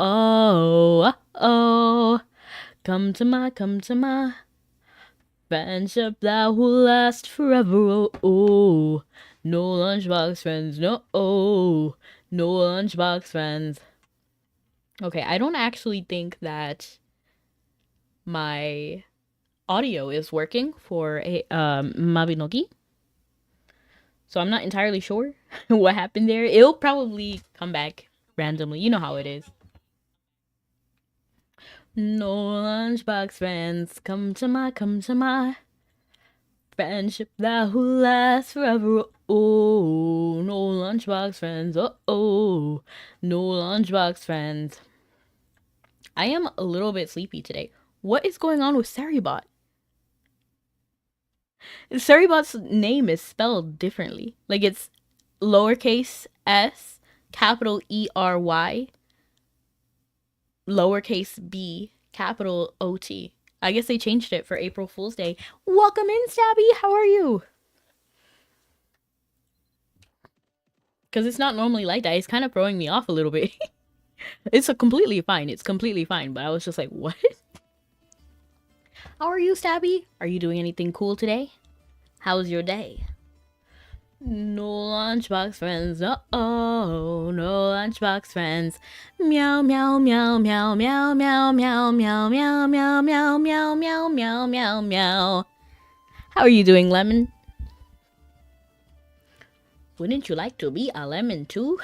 oh. Come to my friendship that will last forever. Oh. No lunchbox friends, no. No lunchbox friends. Okay, I don't actually think that my audio is working for a Mabinogi. So I'm not entirely sure what happened there. It'll probably come back randomly. You know how it is. No lunchbox friends, come to my friendship that will last forever. Oh, no lunchbox friends. Oh, no lunchbox friends. I am a little bit sleepy today. What is going on with Saribot? Saribot's name is spelled differently. Like it's lowercase s, capital ERY, lowercase b, capital OT. I guess they changed it for April Fool's Day. Welcome in, Stabby. How are you? Because it's not normally like that. It's kind of throwing me off a little bit. It's completely fine. It's completely fine. But I was just like, what? How are you, Stabby? Are you doing anything cool today? How's your day? No lunchbox friends, no lunchbox friends. Meow meow meow meow meow meow meow meow meow meow meow meow meow meow meow meow. How are you doing, Lemon? Wouldn't you like to be a lemon too?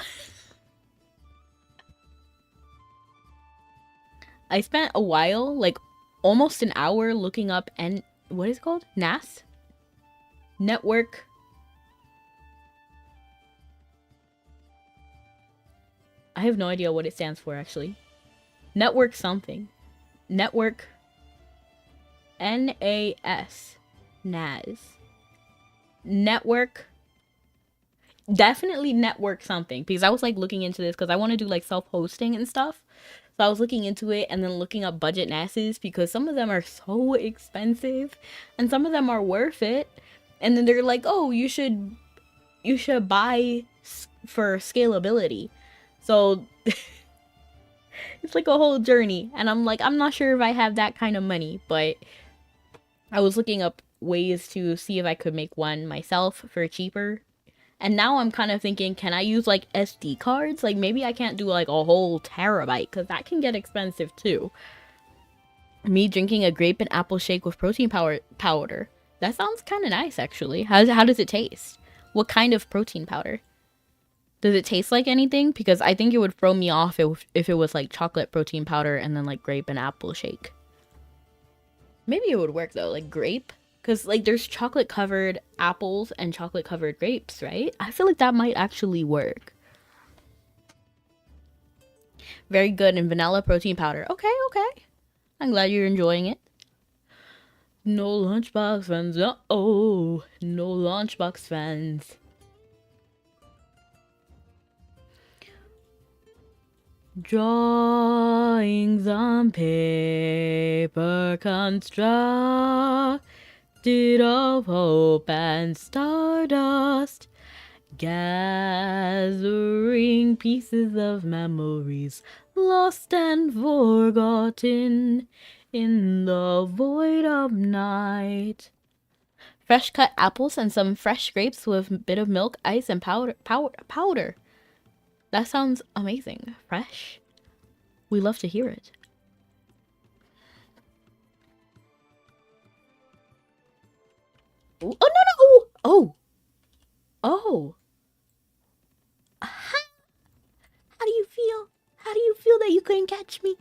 I spent a while, like almost an hour, looking up and what is it called? NAS? Network. I have no idea what it stands for, actually. Network something. Network. NAS. NAS. Network. Definitely network something. Because I was like looking into this because I want to do like self-hosting and stuff. So I was looking into it and then looking up budget NASs because some of them are so expensive and some of them are worth it. And then they're like, oh, you should buy for scalability. So it's like a whole journey. And I'm like, I'm not sure if I have that kind of money, but I was looking up ways to see if I could make one myself for cheaper. And now I'm kind of thinking, can I use like SD cards? Like maybe I can't do like a whole terabyte because that can get expensive too. Me drinking a grape and apple shake with protein powder. That sounds kind of nice actually. How does it taste? What kind of protein powder? Does it taste like anything? Because I think it would throw me off if it was like chocolate protein powder and then like grape and apple shake. Maybe it would work though, like grape. Because like there's chocolate covered apples and chocolate covered grapes, right? I feel like that might actually work. Very good in vanilla protein powder. Okay. I'm glad you're enjoying it. No lunchbox friends. No lunchbox friends. Drawings on paper constructed of hope and stardust, gathering pieces of memories lost and forgotten in the void of night. Fresh cut apples and some fresh grapes with a bit of milk, ice, and powder. That sounds amazing. Fresh? We love to hear it. Ooh, oh, no! Oh! How do you feel? How do you feel that you couldn't catch me?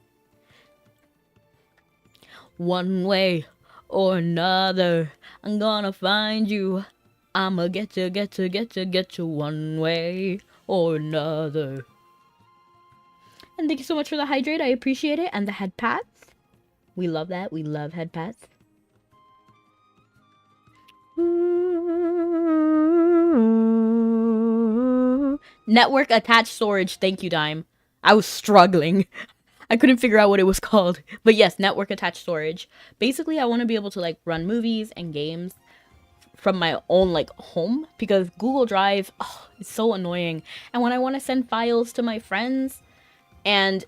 One way or another, I'm gonna find you. I'ma get you one way or another. And thank you so much for the hydrate. I appreciate it. And the head pats. We love that. We love head pats. Network attached storage. Thank you, Dime. I was struggling. I couldn't figure out what it was called. But yes, network attached storage. Basically, I want to be able to like run movies and games from my own like home because Google Drive is so annoying. And when I want to send files to my friends and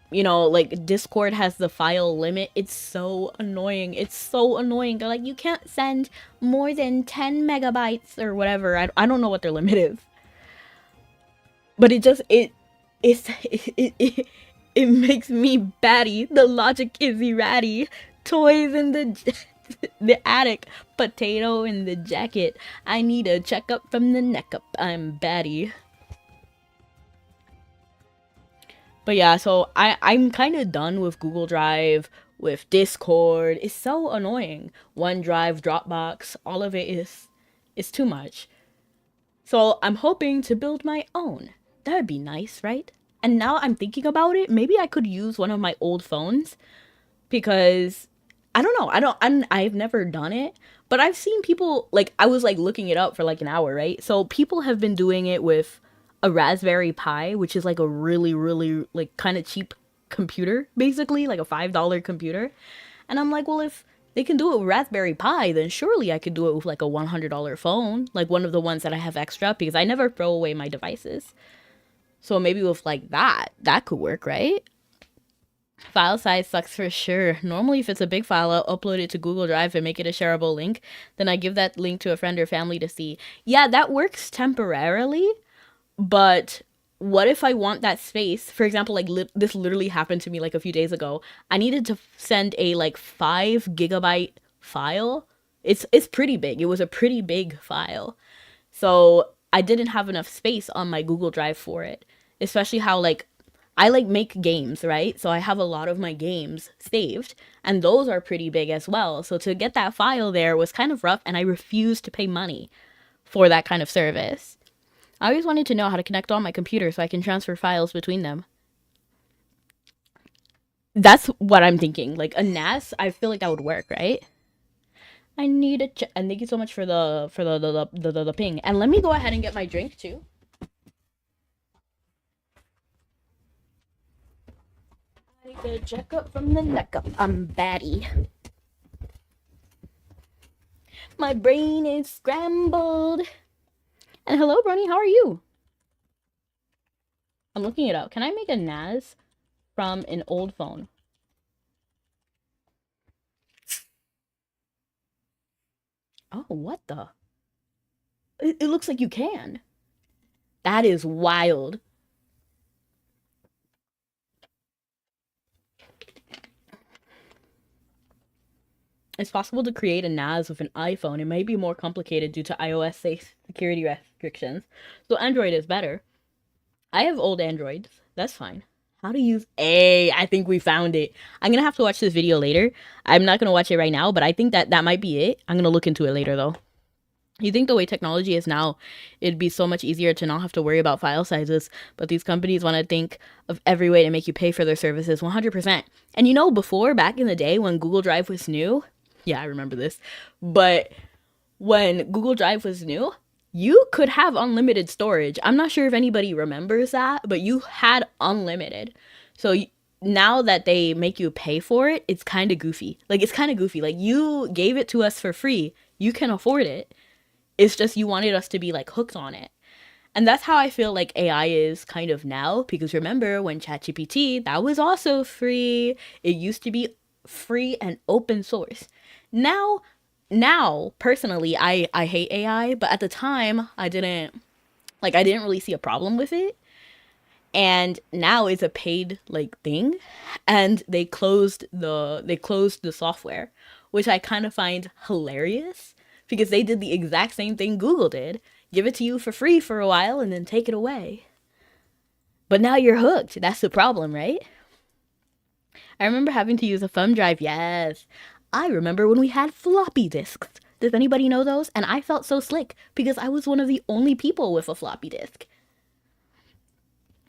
you know, like Discord has the file limit. It's so annoying. It's so annoying. They're like, you can't send more than 10 megabytes or whatever. I don't know what their limit is. But it's, it makes me batty. The logic is erratic. Toys in the attic. Potato in the jacket. I need a checkup from the neck up. I'm batty. But yeah, so I'm kind of done with Google Drive, with Discord. It's so annoying. OneDrive, Dropbox, all of it is too much. So I'm hoping to build my own. That'd be nice, right? And now I'm thinking about it, maybe I could use one of my old phones because I don't know. I've never done it, but I've seen people like I was like looking it up for like an hour, right? So people have been doing it with a Raspberry Pi, which is like a really like kind of cheap computer, basically, like a $5 computer. And I'm like, well, if they can do it with Raspberry Pi, then surely I could do it with like a $100 phone, like one of the ones that I have extra because I never throw away my devices. So maybe with like that could work, right? File size sucks for sure. Normally, if it's a big file, I'll upload it to Google Drive and make it a shareable link. Then I give that link to a friend or family to see. Yeah, that works temporarily, but what if I want that space? For example, like this literally happened to me like a few days ago. I needed to send a like 5 GB file. It's pretty big. It was a pretty big file. So I didn't have enough space on my Google Drive for it. Especially how like I like make games, right? So I have a lot of my games saved and those are pretty big as well. So to get that file there was kind of rough and I refused to pay money for that kind of service. I always wanted to know how to connect all my computers so I can transfer files between them. That's what I'm thinking. Like a NAS, I feel like that would work, right? I need a and thank you so much for the ping. And let me go ahead and get my drink too. I need a checkup from the neck up. I'm batty. My brain is scrambled. And hello, Brony, how are you? I'm looking it up. Can I make a NAS from an old phone? Oh, what the? It looks like you can. That is wild. It's possible to create a NAS with an iPhone. It may be more complicated due to iOS security restrictions. So Android is better. I have old Androids. That's fine. How to use I think we found it. I'm gonna have to watch this video later. I'm not gonna watch it right now, but I think that might be it. I'm gonna look into it later though. You think the way technology is now, it'd be so much easier to not have to worry about file sizes, but these companies want to think of every way to make you pay for their services 100%. And you know, before, back in the day when Google Drive was new, yeah, I remember this, but when Google Drive was new, you could have unlimited storage. I'm not sure if anybody remembers that, but you had unlimited. So now that they make you pay for it, it's kind of goofy. Like, it's kind of goofy. Like, you gave it to us for free. You can afford it. It's just you wanted us to be like hooked on it. And that's how I feel like AI is kind of now. Because remember when ChatGPT, that was also free. It used to be free and open source. Now personally, I hate AI, but at the time I didn't really see a problem with it. And now it's a paid like thing, and they closed the software, which I kind of find hilarious because they did the exact same thing Google did. Give it to you for free for a while and then take it away. But now you're hooked. That's the problem, right? I remember having to use a thumb drive. Yes. I remember when we had floppy disks. Does anybody know those? And I felt so slick because I was one of the only people with a floppy disk.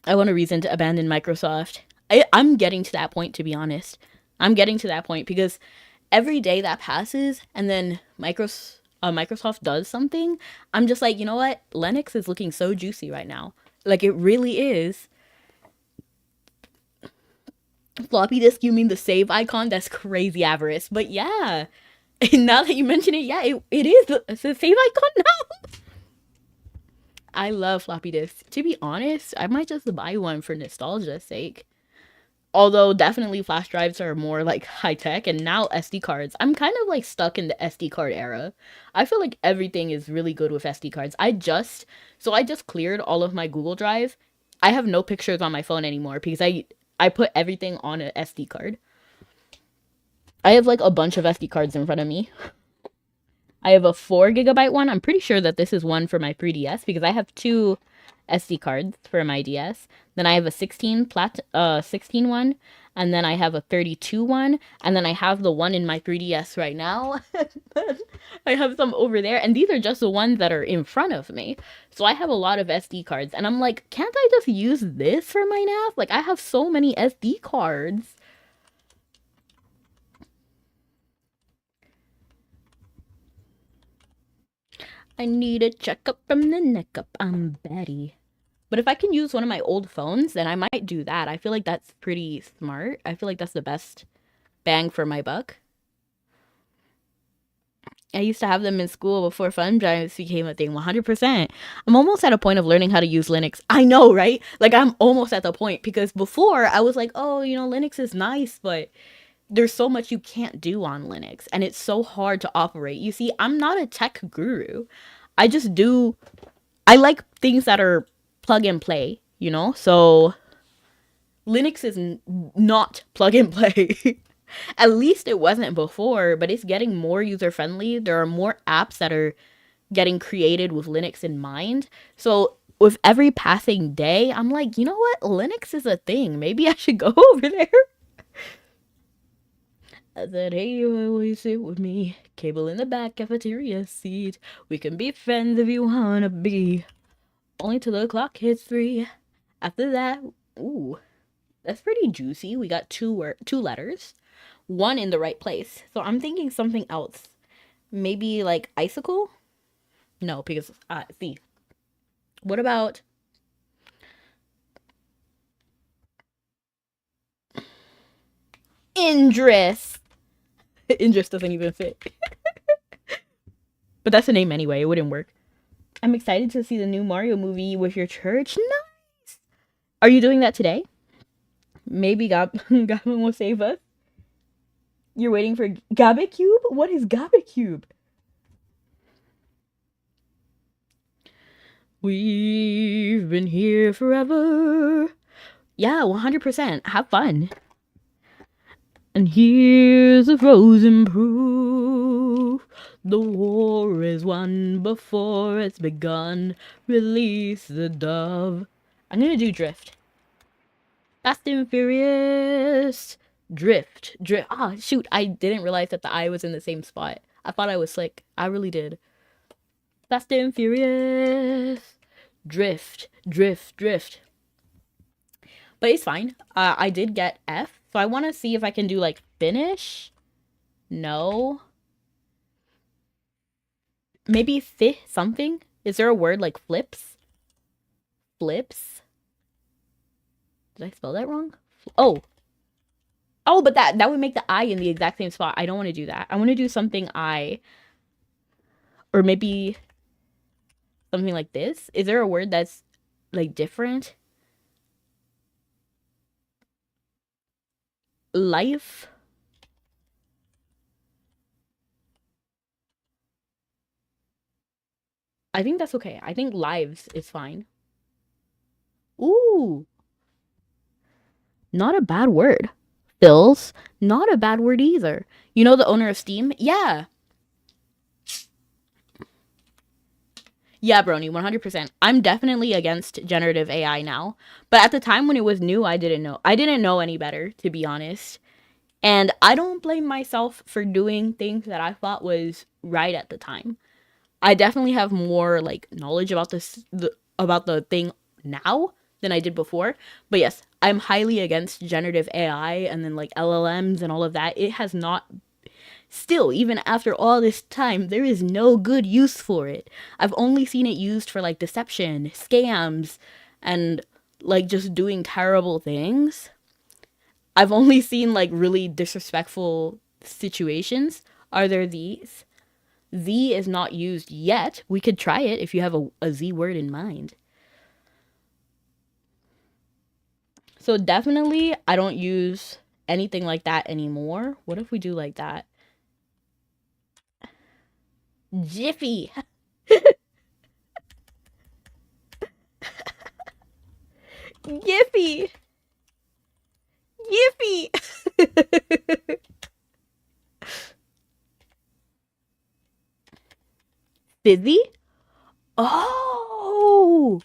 I want a reason to abandon Microsoft. I'm getting to that point, to be honest. I'm getting to that point because every day that passes and then Microsoft does something, I'm just like, you know what? Linux is looking so juicy right now. Like, it really is. Floppy disk, you mean the save icon? That's crazy avarice. But yeah, now that you mention it, yeah, it is the save icon now. I love floppy disks. To be honest, I might just buy one for nostalgia's sake. Although definitely flash drives are more like high tech, and now SD cards. I'm kind of like stuck in the SD card era. I feel like everything is really good with SD cards. I just cleared all of my Google Drive. I have no pictures on my phone anymore because I put everything on an SD card. I have like a bunch of SD cards in front of me. I have a 4 GB one. I'm pretty sure that this is one for my 3DS because I have two SD cards for my DS. Then I have a 16 one, and then I have a 32 one, and then I have the one in my 3DS right now. I have some over there, and these are just the ones that are in front of me. So I have a lot of SD cards, and I'm like, can't I just use this for my NAS? Like, I have so many SD cards. I need a checkup from the neck up. I'm Betty. But if I can use one of my old phones, then I might do that. I feel like that's pretty smart. I feel like that's the best bang for my buck. I used to have them in school before thumb drives became a thing. 100%. I'm almost at a point of learning how to use Linux. I know, right? Like, I'm almost at the point because before I was like, oh, Linux is nice, but there's so much you can't do on Linux and it's so hard to operate. You see, I'm not a tech guru. I like things that are plug and play, So Linux is not plug and play. At least it wasn't before, but it's getting more user friendly. There are more apps that are getting created with Linux in mind. So with every passing day, I'm like, you know what? Linux is a thing. Maybe I should go over there. I said, hey, you always sit with me. Cable in the back, cafeteria seat. We can be friends if you wanna be. Only till the clock hits 3. After that, ooh, that's pretty juicy. We got two letters, one in the right place. So I'm thinking something else. Maybe like icicle? No, because see. What about Indris? Indris doesn't even fit. But that's a name anyway. It wouldn't work. I'm excited to see the new Mario movie with your church. Nice. Are you doing that today? Maybe Goblin will save us. You're waiting for Gabicube? What is Gabicube? We've been here forever. Yeah, 100%. Have fun. And here's a frozen proof. The war is won before it's begun. Release the dove. I'm gonna do drift. Fast and Furious. Drift. Ah, shoot. I didn't realize that the I was in the same spot. I thought I was slick. I really did. Fast and Furious. Drift. But it's fine. I did get F. So I want to see if I can do like finish. No. Maybe fit something? Is there a word like flips? Flips? Did I spell that wrong? Oh, but that would make the I in the exact same spot. I don't want to do that. I want to do something I. Or maybe something like this. Is there a word that's like different? Life. I think that's okay. I think lives is fine. Ooh. Not a bad word. Fills. Not a bad word either. You know the owner of Steam? Yeah. Yeah, Brony, 100%. I'm definitely against generative AI now. But at the time when it was new, I didn't know. I didn't know any better, to be honest. And I don't blame myself for doing things that I thought was right at the time. I definitely have more like knowledge about about the thing now than I did before. But yes, I'm highly against generative AI and then like LLMs and all of that. It has not. Still, even after all this time, there is no good use for it. I've only seen it used for like deception, scams, and like just doing terrible things. I've only seen like really disrespectful situations. Are there these? Z is not used yet. We could try it if you have a Z word in mind. So definitely I don't use anything like that anymore. What if we do like that? Jiffy. Yiffy. Yiffy. Fizzy? Oh,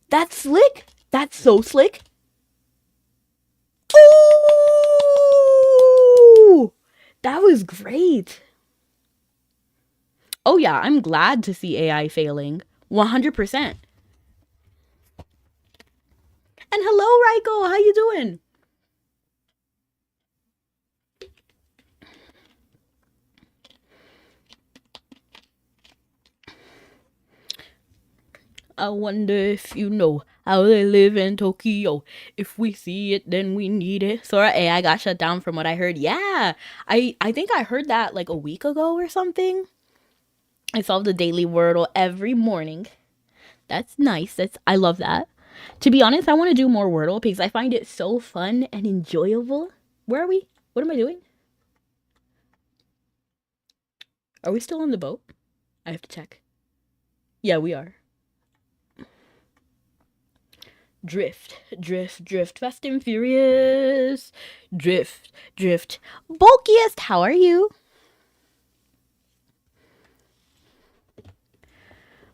that's slick. That's so slick. Ooh, that was great. Oh yeah, I'm glad to see AI failing. 100%. And hello, Raiko. How you doing? I wonder if you know how they live in Tokyo. If we see it, then we need it. Sora AI got shut down from what I heard. Yeah, I think I heard that like a week ago or something. I solve the daily Wordle every morning. That's nice. I love that. To be honest, I want to do more Wordle because I find it so fun and enjoyable. Where are we? What am I doing? Are we still on the boat? I have to check. Yeah, we are. Drift, drift, drift, fast and furious. Drift, drift. Bulkiest, how are you?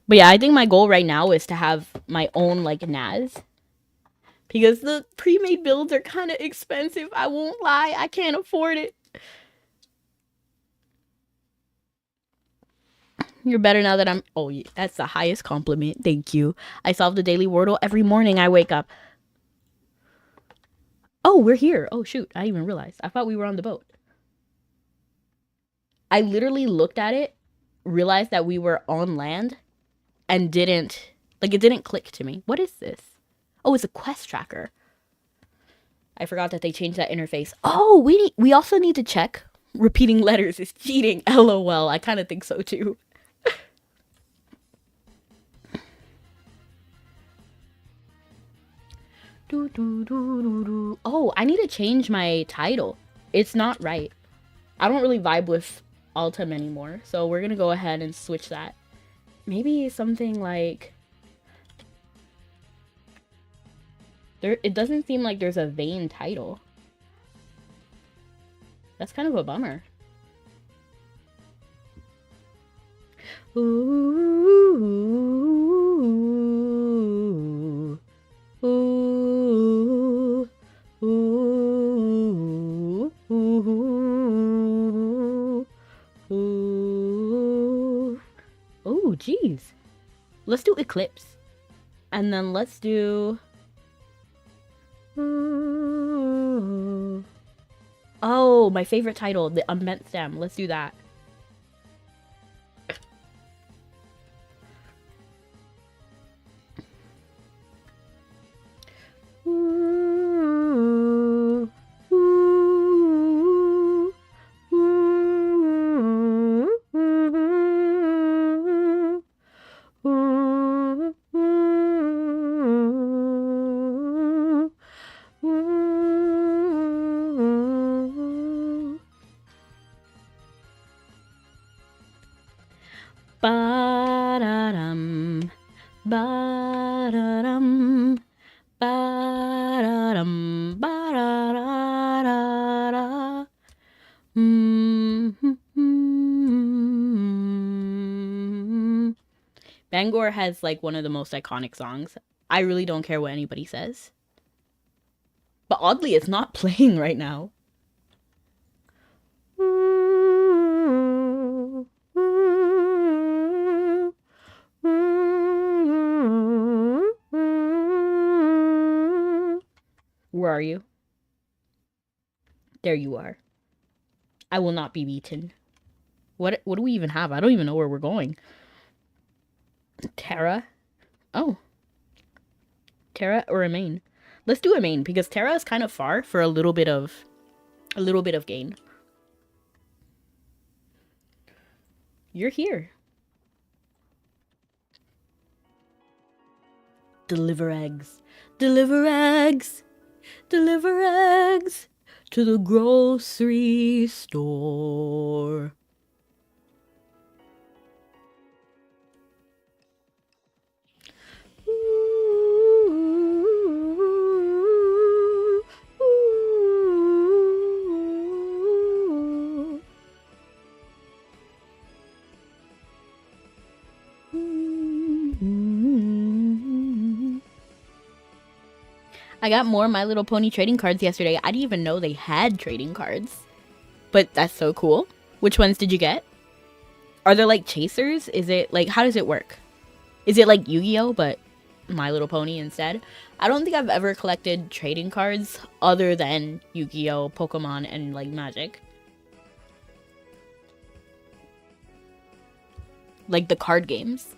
But yeah, I think my goal right now is to have my own like NAS. Because the pre-made builds are kind of expensive. I won't lie. I can't afford it. You're better now that I'm... Oh, yeah, that's the highest compliment. Thank you. I solve the daily Wordle every morning I wake up. Oh, we're here. Oh, shoot. I didn't even realized. I thought we were on the boat. I literally looked at it, realized that we were on land, and didn't... Like, it didn't click to me. What is this? Oh, it's a quest tracker. I forgot that they changed that interface. Oh, we also need to check. Repeating letters is cheating. LOL. I kind of think so, too. Oh, I need to change my title. It's not right. I don't really vibe with Altum anymore, so we're gonna go ahead and switch that. Maybe something like... It doesn't seem like there's a Vayne title. That's kind of a bummer. Ooh, ooh, ooh, ooh, ooh. Oh, geez. Let's do Eclipse. And then let's do... Oh, my favorite title, the Unbent Stem. Let's do that. Ba-da-dum, ba-da-dum, ba-da-dum, ba-da-da-da-da. Bangor has like one of the most iconic songs. I really don't care what anybody says. But oddly, it's not playing right now. Where are you? There you are. I will not be beaten. What do we even have? I don't even know where we're going. Terra? Oh. Terra or a main? Let's do a main because Terra is kind of far for a little bit of gain. You're here. Deliver eggs. Deliver eggs. Deliver eggs to the grocery store. I got more My Little Pony trading cards yesterday. I didn't even know they had trading cards. But that's so cool. Which ones did you get? Are there like chasers? Is it like, how does it work? Is it like Yu-Gi-Oh but My Little Pony instead? I don't think I've ever collected trading cards other than Yu-Gi-Oh, Pokemon, and like Magic. Like the card games.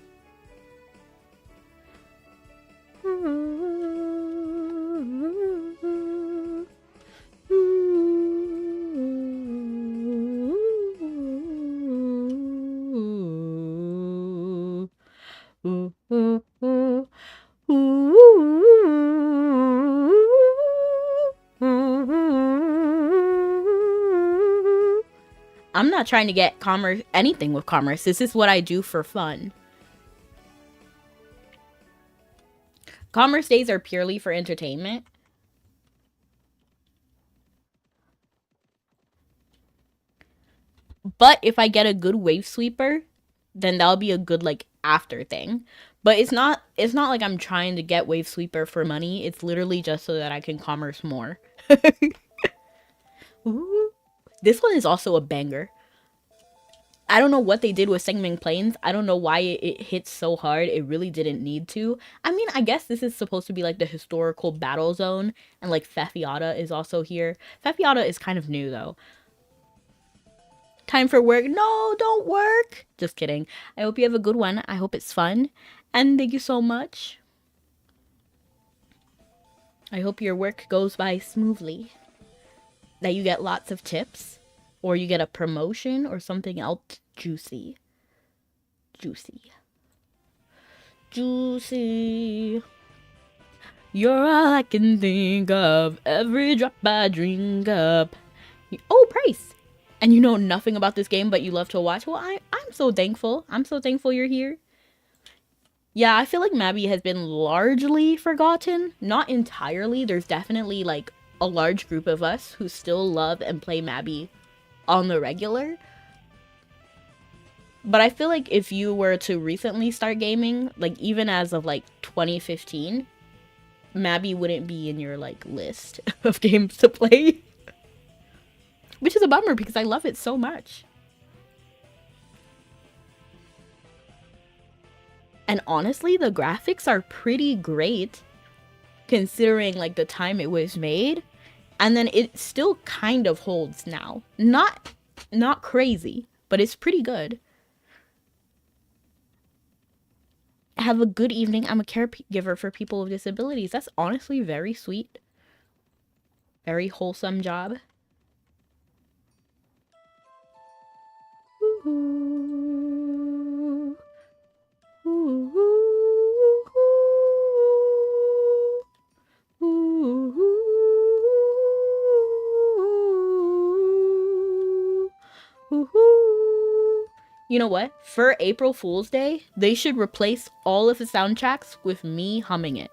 I'm not trying to get commerce, anything with commerce. This is what I do for fun. Commerce days are purely for entertainment. But if I get a good wave sweeper, then that'll be a good like after thing. But it's not like I'm trying to get wave sweeper for money. It's literally just so that I can commerce more. Ooh. This one is also a banger. I don't know what they did with Singing Plains. I don't know why it hits so hard. It really didn't need to. I mean, I guess this is supposed to be like the historical battle zone. And like Fefiata is also here. Fefiata is kind of new though. Time for work. No, don't work. Just kidding. I hope you have a good one. I hope it's fun. And thank you so much. I hope your work goes by smoothly. That you get lots of tips. Or you get a promotion or something else juicy. Juicy. Juicy. You're all I can think of. Every drop I drink up. Oh, Price! And you know nothing about this game, but you love to watch. Well, I'm so thankful. I'm so thankful you're here. Yeah, I feel like Mabi has been largely forgotten. Not entirely. There's definitely like a large group of us who still love and play Mabi on the regular. But I feel like if you were to recently start gaming, like even as of like 2015, Mabi wouldn't be in your like list of games to play. Which is a bummer because I love it so much. And honestly, the graphics are pretty great considering like the time it was made. And then it still kind of holds now. Not crazy, but it's pretty good. Have a good evening. I'm a caregiver for people with disabilities. That's honestly very sweet. Very wholesome job. Ooh. Ooh. Ooh. You know what? For April Fool's Day, they should replace all of the soundtracks with me humming it.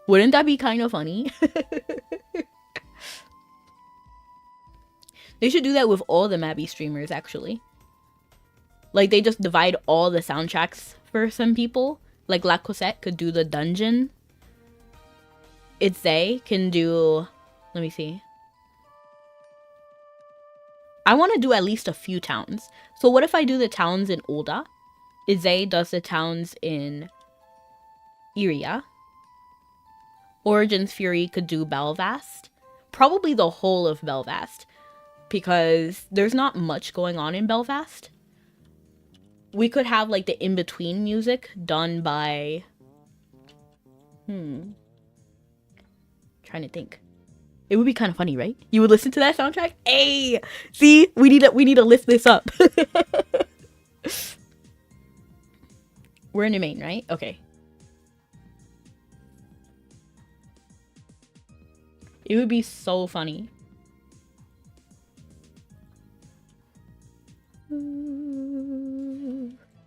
Wouldn't that be kind of funny? They should do that with all the Mabi streamers, actually. Like, they just divide all the soundtracks for some people. Like, La Cosette could do the dungeon. Itze can do... Let me see. I want to do at least a few towns. So what if I do the towns in Ulda? Itze does the towns in Iria. Origins Fury could do Belvast. Probably the whole of Belvast. Because there's not much going on in Belfast. We could have like the in-between music done by... Trying to think. It would be kind of funny, right? You would listen to that soundtrack? Hey! See? We need to lift this up. We're in the main, right? Okay. It would be so funny.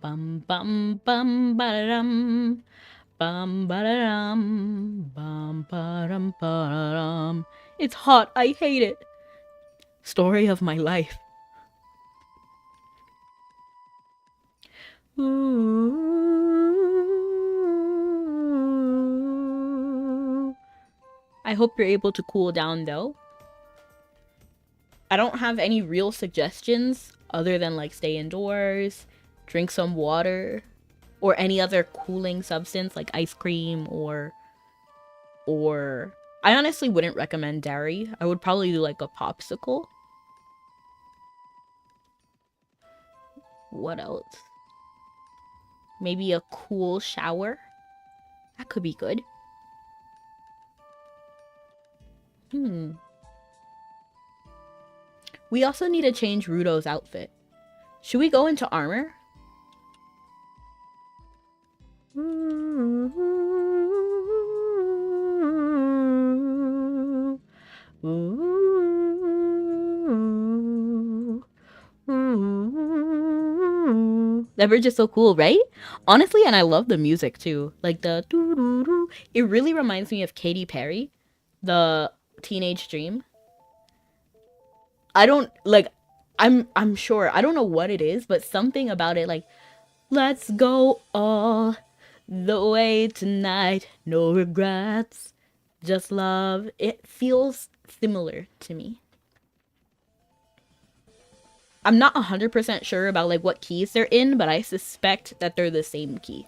Bum bum bum ba-da-dum. Bum ba-da-dum. Bum ba-dum ba-da-dum. It's hot. I hate it. Story of my life. I hope you're able to cool down though. I don't have any real suggestions other than like stay indoors, drink some water, or any other cooling substance like ice cream or I honestly wouldn't recommend dairy. I would probably do like a popsicle. What else? Maybe a cool shower. That could be good. We also need to change Rudo's outfit. Should we go into armor? That bridge is so cool, right? Honestly, and I love the music too. Like the doo-doo-doo. It really reminds me of Katy Perry, the Teenage Dream. I don't like I'm sure. I don't know what it is, but something about it like let's go all the way tonight. No regrets. Just love. It feels similar to me. I'm not 100% sure about like what keys they're in, but I suspect that they're the same key.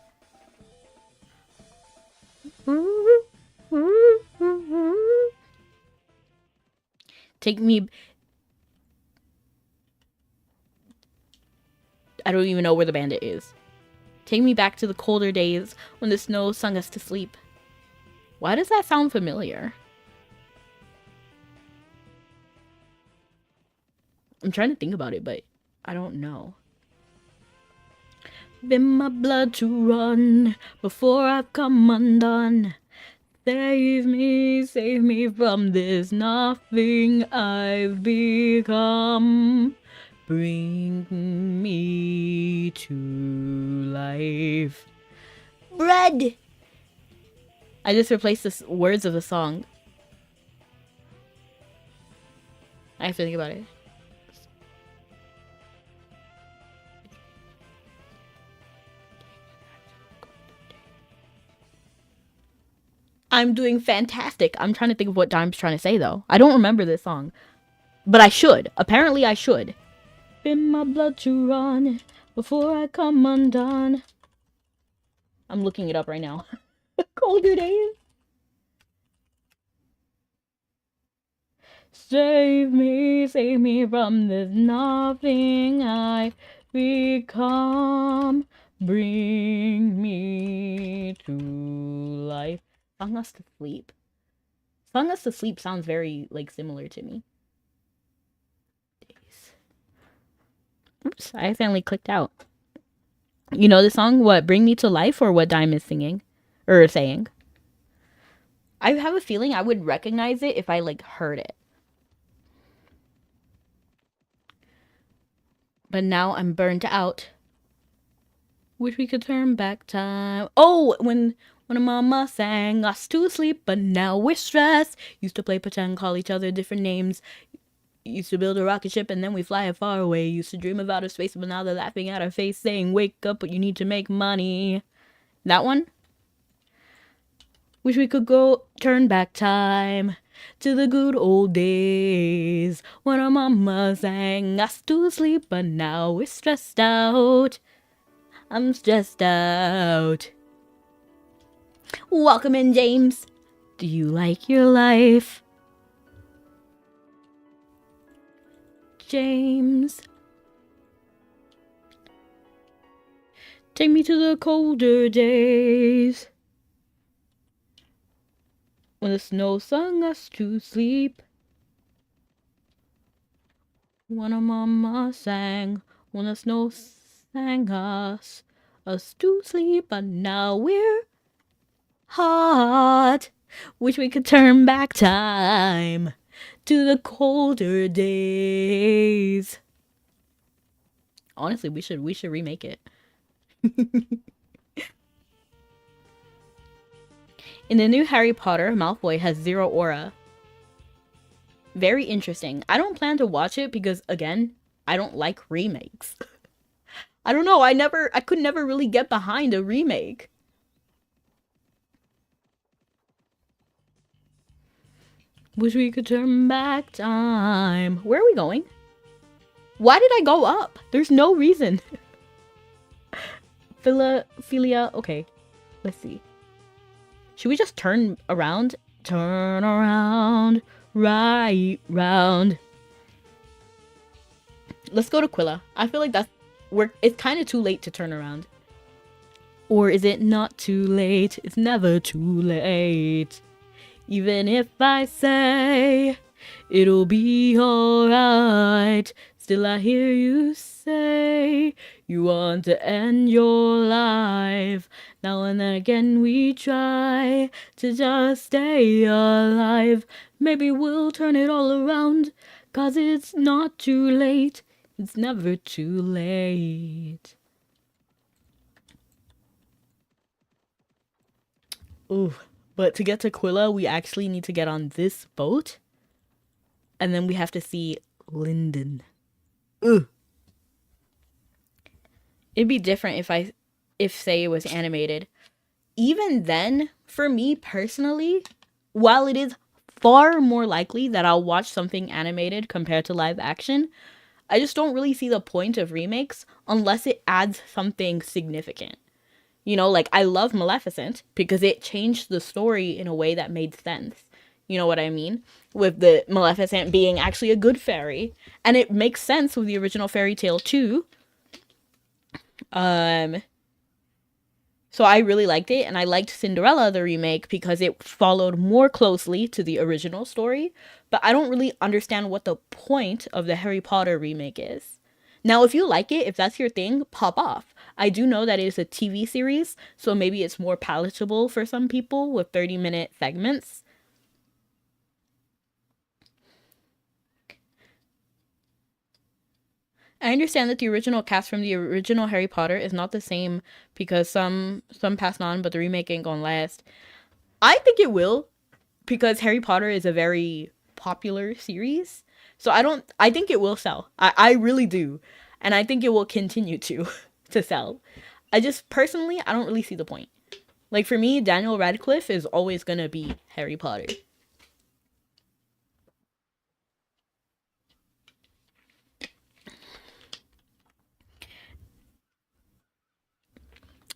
Take me... I don't even know where the bandit is. Take me back to the colder days when the snow sung us to sleep. Why does that sound familiar? I'm trying to think about it, but I don't know. Been my blood to run before I've come undone. Save me from this nothing I've become. Bring me to life. Bread! I just replaced the words of the song. I have to think about it. I'm doing fantastic. I'm trying to think of what Dime's trying to say, though. I don't remember this song. But I should. Apparently, I should. Been my blood to run before I come undone. I'm looking it up right now. Colder days. Save me from this nothing I become. Bring me to life. Sung Us to Sleep. Sung Us to Sleep sounds very, like, similar to me. Days. Oops, I accidentally clicked out. You know the song, what, Bring Me to Life, or what Dime is singing? Or saying? I have a feeling I would recognize it if I, like, heard it. But now I'm burnt out. Wish we could turn back time. Oh, when a mama sang us to sleep, but now we're stressed. Used to play pretend, call each other different names. Used to build a rocket ship and then we fly it far away. Used to dream of outer space, but now they're laughing at our face, saying, wake up, but you need to make money. That one? Wish we could go turn back time to the good old days when our mama sang us to sleep, but now we're stressed out. I'm stressed out. Welcome in, James. Do you like your life? James. Take me to the colder days when the snow sung us to sleep. When our mama sang, when the snow sang us to sleep, but now we're hot. Wish we could turn back time to the colder days. Honestly, we should remake it. In the new Harry Potter, Malfoy has 0 aura. Very interesting. I don't plan to watch it because, again, I don't like remakes. I don't know, I could never really get behind a remake. Wish we could turn back time. Where are we going? Why did I go up? There's no reason. Philia, okay. Let's see. Should we just turn around? Turn around, right round. Let's go to Quilla. I feel like it's kind of too late to turn around. Or is it not too late? It's never too late. Even if I say it'll be alright, still I hear you say you want to end your life. Now and then again we try to just stay alive. Maybe we'll turn it all around, 'cause it's not too late. It's never too late. Ooh. But to get to Quilla, we actually need to get on this boat. And then we have to see Linden. Ugh. It'd be different if say it was animated. Even then, for me personally, while it is far more likely that I'll watch something animated compared to live action, I just don't really see the point of remakes unless it adds something significant. You know, like, I love Maleficent because it changed the story in a way that made sense. You know what I mean? With the Maleficent being actually a good fairy. And it makes sense with the original fairy tale too. So I really liked it, and I liked Cinderella, the remake, because it followed more closely to the original story. But I don't really understand what the point of the Harry Potter remake is. Now, if you like it, if that's your thing, pop off. I do know that it is a TV series, so maybe it's more palatable for some people with 30-minute segments. I understand that the original cast from the original Harry Potter is not the same because some passed on, but the remake ain't gonna last. I think it will, because Harry Potter is a very popular series. So I think it will sell. I really do. And I think it will continue to sell. I just, personally, I don't really see the point. Like, for me, Daniel Radcliffe is always gonna be Harry Potter.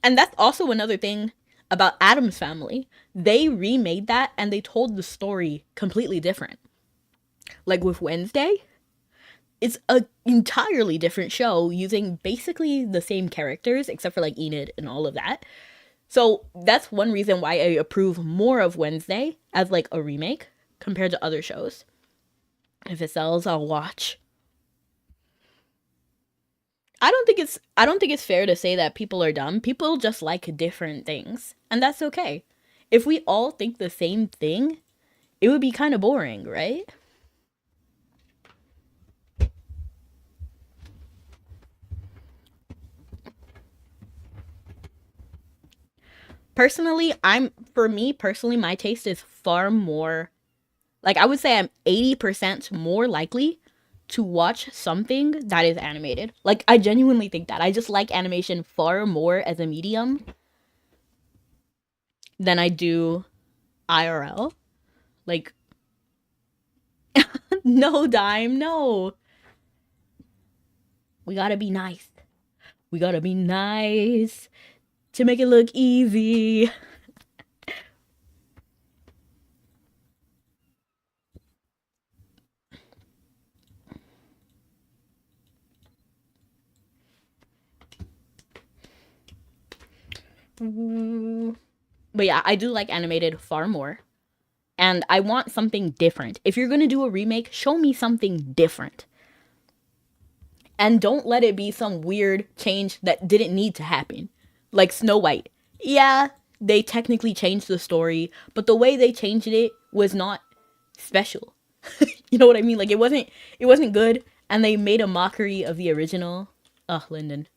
And that's also another thing about Addams Family. They remade that and they told the story completely different. Like with Wednesday, it's an entirely different show using basically the same characters except for like Enid and all of that. So that's one reason why I approve more of Wednesday as like a remake compared to other shows. If it sells, I'll watch. I don't think it's fair to say that people are dumb. People just like different things, and that's okay. If we all think the same thing, it would be kind of boring, right? Personally, for me personally, my taste is far more, like, I would say I'm 80% more likely to watch something that is animated. Like, I genuinely think that. I just like animation far more as a medium than I do IRL. Like, no, Dime, no. We gotta be nice. We gotta be nice to make it look easy. But yeah, I do like animated far more. And I want something different. If you're gonna do a remake, show me something different. And don't let it be some weird change that didn't need to happen. Like Snow White. Yeah, they technically changed the story, but the way they changed it was not special. You know what I mean? Like it wasn't good, and they made a mockery of the original. Ugh, Lyndon.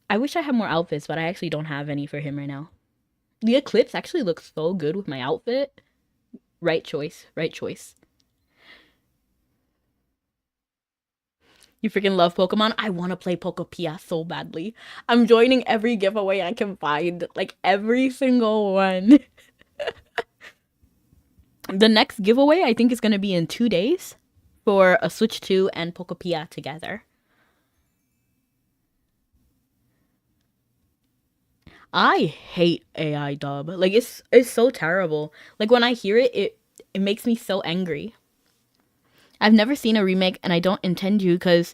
I wish I had more outfits, but I actually don't have any for him right now. The Eclipse actually looks so good with my outfit. Right choice. Right choice. You freaking love Pokemon? I want to play Pokopia so badly. I'm joining every giveaway I can find. Like, every single one. The next giveaway, I think, is going to be in 2 days for a Switch 2 and Pokopia together. I hate AI dub. Like, it's so terrible. Like, when I hear it, it makes me so angry. I've never seen a remake, and I don't intend to, because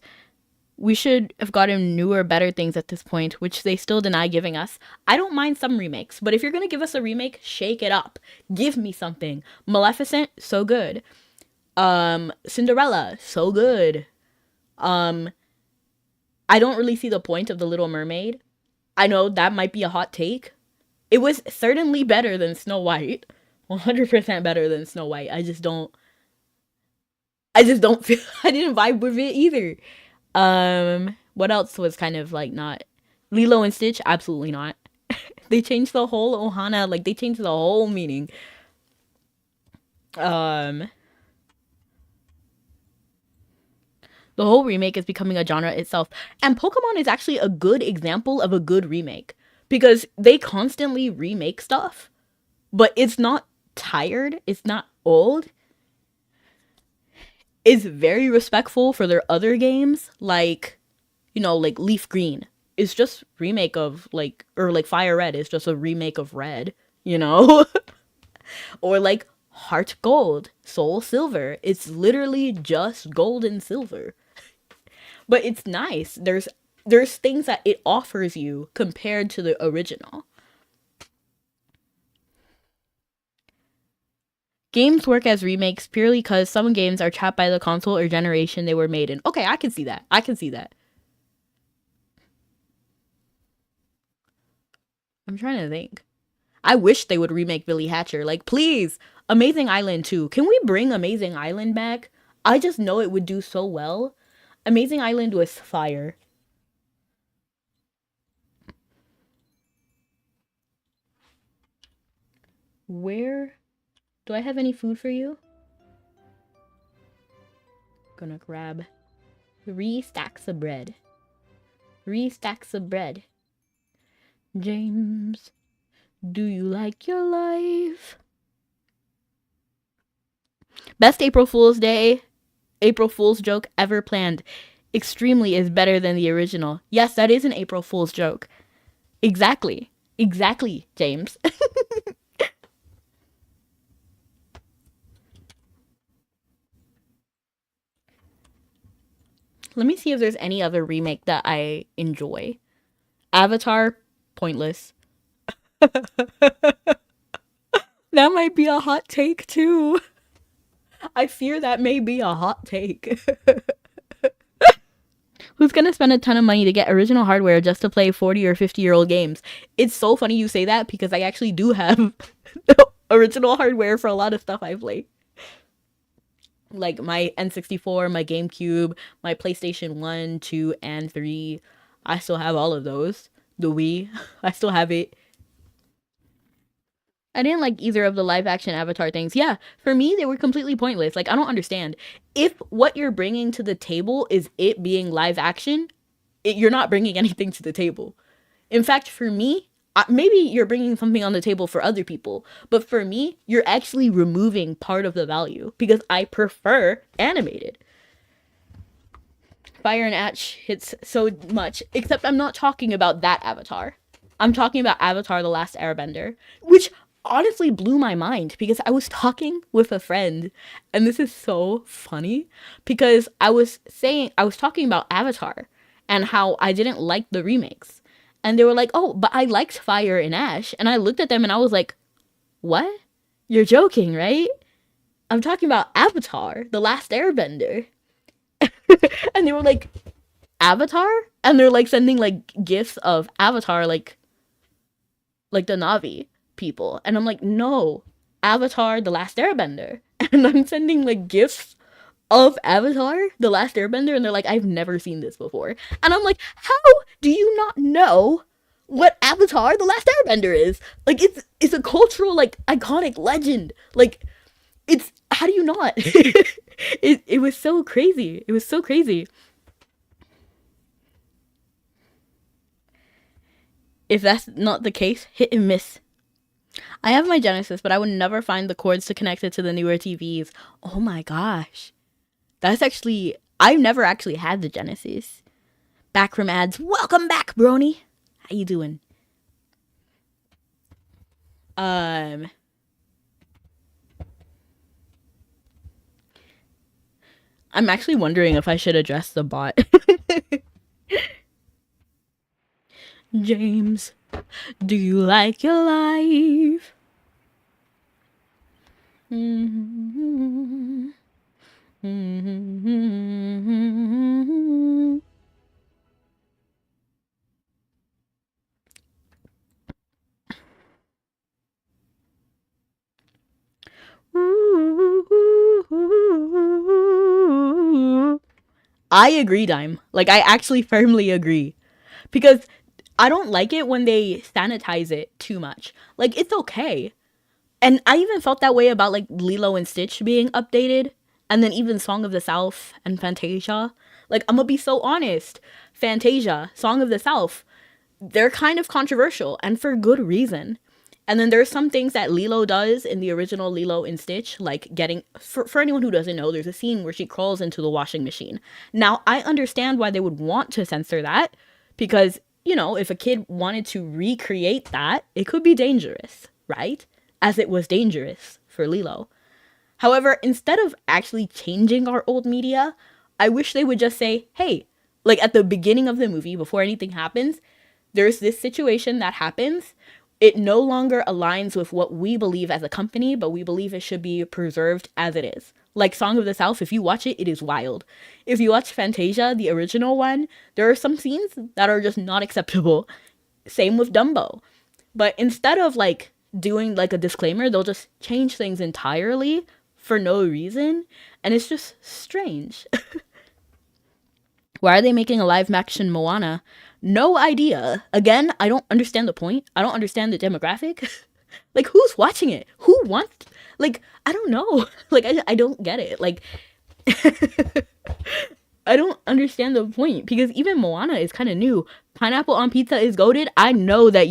we should have gotten newer, better things at this point, which they still deny giving us. I don't mind some remakes, but if you're gonna give us a remake, shake it up. Give me something. Maleficent, so good. Cinderella, so good. I don't really see the point of The Little Mermaid. I know that might be a hot take. It was certainly better than Snow White. 100% better than Snow White. I just don't feel, I didn't vibe with it either. What else was kind of like not? Lilo and Stitch? Absolutely not. They changed the whole Ohana, like they changed the whole meaning. The whole remake is becoming a genre itself. And Pokemon is actually a good example of a good remake. Because they constantly remake stuff. But it's not tired. It's not old. It's very respectful for their other games. Like, like Leaf Green. It's just remake of or like Fire Red is just a remake of Red. Or like Heart Gold, Soul Silver. It's literally just gold and silver. But it's nice. There's things that it offers you compared to the original. Games work as remakes purely because some games are trapped by the console or generation they were made in. Okay, I can see that. I'm trying to think. I wish they would remake Billy Hatcher. Like, please. Amazing Island 2. Can we bring Amazing Island back? I just know it would do so well. Amazing Island was fire. Where? Do I have any food for you? Gonna grab 3 stacks of bread. 3 stacks of bread. James, do you like your life? Best April Fool's Day, April Fool's joke ever planned. Extremely is better than the original. Yes, that is an April Fool's joke. Exactly, James. Let me see if there's any other remake that I enjoy. Avatar, pointless. That might be a hot take too. I fear that may be a hot take. Who's gonna spend a ton of money to get original hardware just to play 40 or 50-year-old games? It's so funny you say that because I actually do have original hardware for a lot of stuff I play. Like my N64, my GameCube, my PlayStation 1, 2, and 3. I still have all of those. The Wii, I still have it. I didn't like either of the live action Avatar things. Yeah, for me, they were completely pointless. Like, I don't understand. If what you're bringing to the table is it being live action, you're not bringing anything to the table. In fact, for me, maybe you're bringing something on the table for other people, but for me, you're actually removing part of the value because I prefer animated. Fire and Ash hits so much, except I'm not talking about that Avatar. I'm talking about Avatar: The Last Airbender, which honestly blew my mind because I was talking with a friend, and this is so funny because I was talking about Avatar and how I didn't like the remakes. And they were like, "Oh, but I liked Fire and Ash." And I looked at them and I was like, "What? You're joking, right? I'm talking about Avatar: The Last Airbender." And they were like, "Avatar? And they're like sending like gifs of Avatar, like the Navi people. And I'm like, no, Avatar, The Last Airbender. And I'm sending like gifs of Avatar, The Last Airbender, and they're like, I've never seen this before. And I'm like, how do you not know what Avatar, The Last Airbender is? Like, it's a cultural, like, iconic legend. Like, it's, how do you not? It was so crazy. It was so crazy. If that's not the case, hit and miss. I have my Genesis, but I would never find the cords to connect it to the newer TVs. Oh my gosh. That's actually, I've never actually had the Genesis. Back from ads. Welcome back, Brony. How you doing? I'm actually wondering if I should address the bot. James, do you like your life? Mm-hmm. Mm-hmm. I agree, Dime. Like, I actually firmly agree. Because I don't like it when they sanitize it too much. Like, it's okay. And I even felt that way about, like, Lilo and Stitch being updated. And then even Song of the South and Fantasia. Like, I'm gonna be so honest. Fantasia, Song of the South, they're kind of controversial. And for good reason. And then there's some things that Lilo does in the original Lilo and Stitch, like getting, for anyone who doesn't know, there's a scene where she crawls into the washing machine. Now, I understand why they would want to censor that, because, you know, if a kid wanted to recreate that, it could be dangerous, right? As it was dangerous for Lilo. However, instead of actually changing our old media, I wish they would just say, hey, like at the beginning of the movie, before anything happens, there's this situation that happens. It no longer aligns with what we believe as a company, but we believe it should be preserved as it is. Like Song of the South, if you watch it, it is wild. If you watch Fantasia, the original one, there are some scenes that are just not acceptable. Same with Dumbo. But instead of like doing like a disclaimer, they'll just change things entirely for no reason. And it's just strange. Why are they making a live action Moana? No idea. Again, I don't understand the point. I don't understand the demographic. Like, who's watching it? Who wants... Like, I don't know. Like, I don't get it. Like, I don't understand the point. Because even Moana is kind of new. Pineapple on pizza is goated. I know that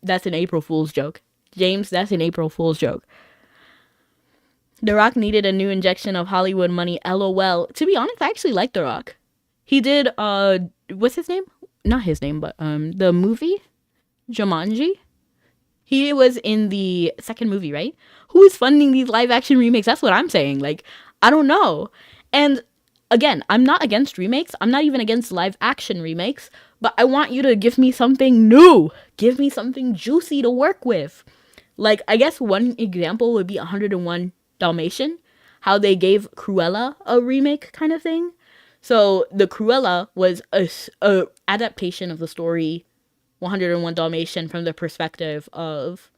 that's an April Fool's joke. James, that's an April Fool's joke. The Rock needed a new injection of Hollywood money. LOL. To be honest, I actually like The Rock. He did, what's his name? Not his name, but, the movie? Jumanji? He was in the second movie, right? Who is funding these live action remakes? That's what I'm saying. Like, I don't know. And again, I'm not against remakes. I'm not even against live action remakes, but I want you to give me something new. Give me something juicy to work with. Like, I guess one example would be 101 Dalmatian, how they gave Cruella a remake kind of thing. So the Cruella was a adaptation of the story 101 Dalmatian from the perspective of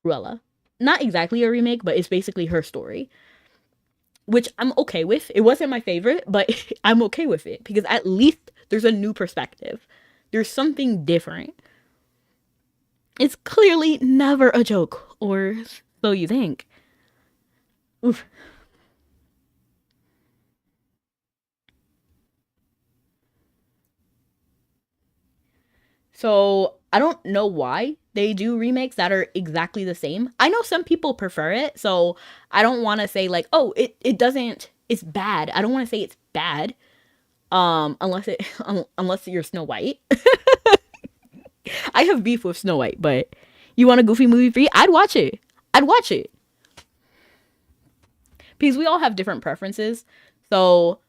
Cruella. Not exactly a remake, but it's basically her story, which I'm okay with. It wasn't my favorite, but I'm okay with it because at least there's a new perspective. There's something different. It's clearly never a joke, or so you think. Oof. So I don't know why they do remakes that are exactly the same. I know some people prefer it, so I don't want to say like, oh, it doesn't, it's bad. I don't want to say it's bad. Unless you're Snow White. I have beef with Snow White, but you want a Goofy movie free? I'd watch it. I'd watch it. Because we all have different preferences. So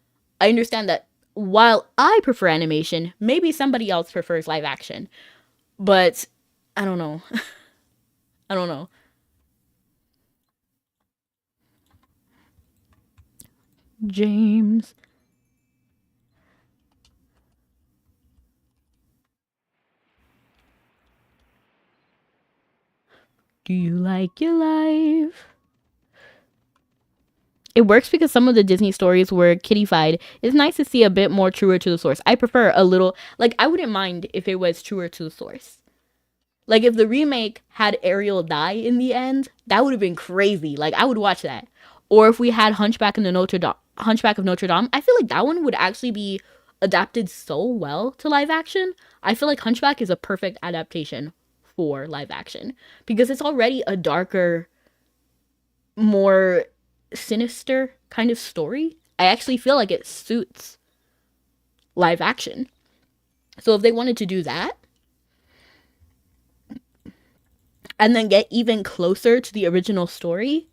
I understand that while I prefer animation, maybe somebody else prefers live action. But I don't know. I don't know. James. Do you like your life? It works because some of the Disney stories were kiddified. It's nice to see a bit more truer to the source. I prefer a little, like, I wouldn't mind if it was truer to the source. Like, if the remake had Ariel die in the end, that would have been crazy. Like, I would watch that. Or if we had Hunchback of Notre Dame, I feel like that one would actually be adapted so well to live action. I feel like Hunchback is a perfect adaptation for live action because it's already a darker, more sinister kind of story. I actually feel like it suits live action. So if they wanted to do that and then get even closer to the original story,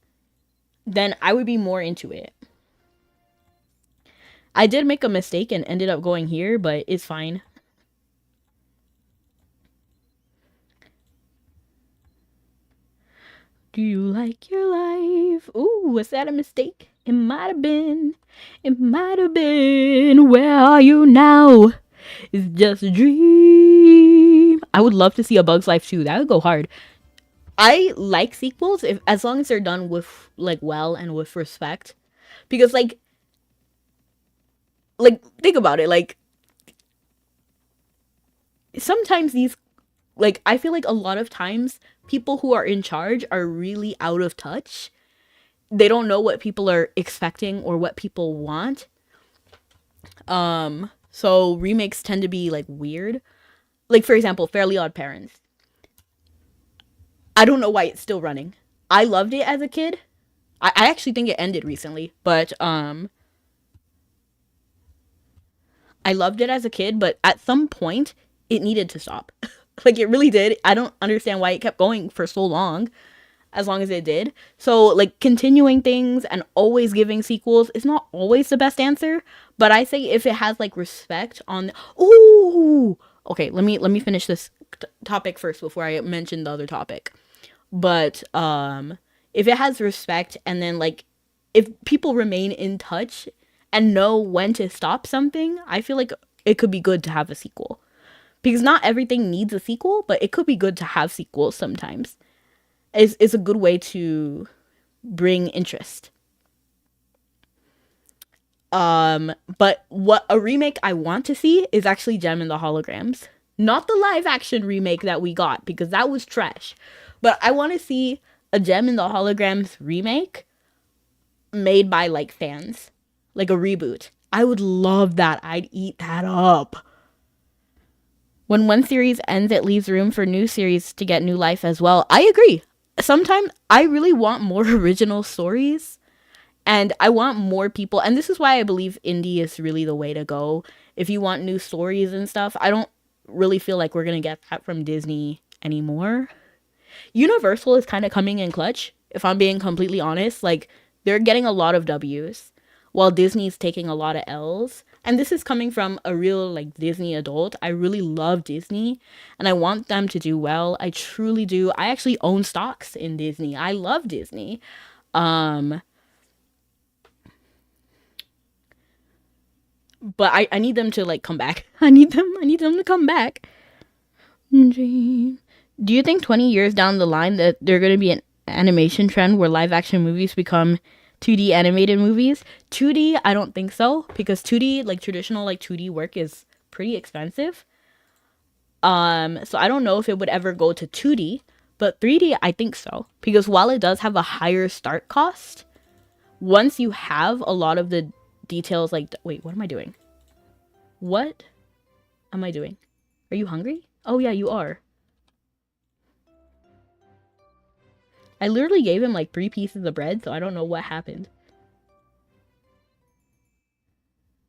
then I would be more into it. I did make a mistake and ended up going here, but it's fine. Do you like your life? Ooh, was that a mistake? It might have been. It might have been. Where are you now? It's just a dream. I would love to see A Bug's Life too. That would go hard. I like sequels as long as they're done with like well and with respect. Because like think about it, like sometimes these, like, I feel like a lot of times people who are in charge are really out of touch. They don't know what people are expecting or what people want. So remakes tend to be like weird. Like, for example, Fairly Odd Parents. I don't know why it's still running. I loved it as a kid. I actually think it ended recently, but I loved it as a kid, but at some point it needed to stop. Like, it really did. I don't understand why it kept going for so long, as long as it did. So, like, continuing things and always giving sequels is not always the best answer, but I say if it has, like, respect on... Ooh! Okay, let me finish this topic first before I mention the other topic. But, if it has respect and then, like, if people remain in touch and know when to stop something, I feel like it could be good to have a sequel. Because not everything needs a sequel, but it could be good to have sequels sometimes. It's a good way to bring interest. But what a remake I want to see is actually Gem and the Holograms. Not the live action remake that we got, because that was trash. But I want to see a Gem and the Holograms remake made by, like, fans. Like a reboot. I would love that. I'd eat that up. When one series ends, it leaves room for new series to get new life as well. I agree. Sometimes I really want more original stories. And I want more people. And this is why I believe indie is really the way to go. If you want new stories and stuff, I don't really feel like we're going to get that from Disney anymore. Universal is kind of coming in clutch, if I'm being completely honest. Like, they're getting a lot of W's, while Disney's taking a lot of L's. And this is coming from a real, like, Disney adult. I really love Disney, and I want them to do well. I truly do. I actually own stocks in Disney. I love Disney. But I need them to, like, come back. I need them to come back. Dream. Do you think 20 years down the line that there's going to be an animation trend where live action movies become 2D animated movies? 2D, I don't think so, because 2D, like, traditional, like, 2D work is pretty expensive. So I don't know if it would ever go to 2D, but 3D, I think so, because while it does have a higher start cost, once you have a lot of the details, like, wait, what am I doing? What am I doing? Are you hungry? Oh yeah, you are. I literally gave him like 3 pieces of bread, so I don't know what happened.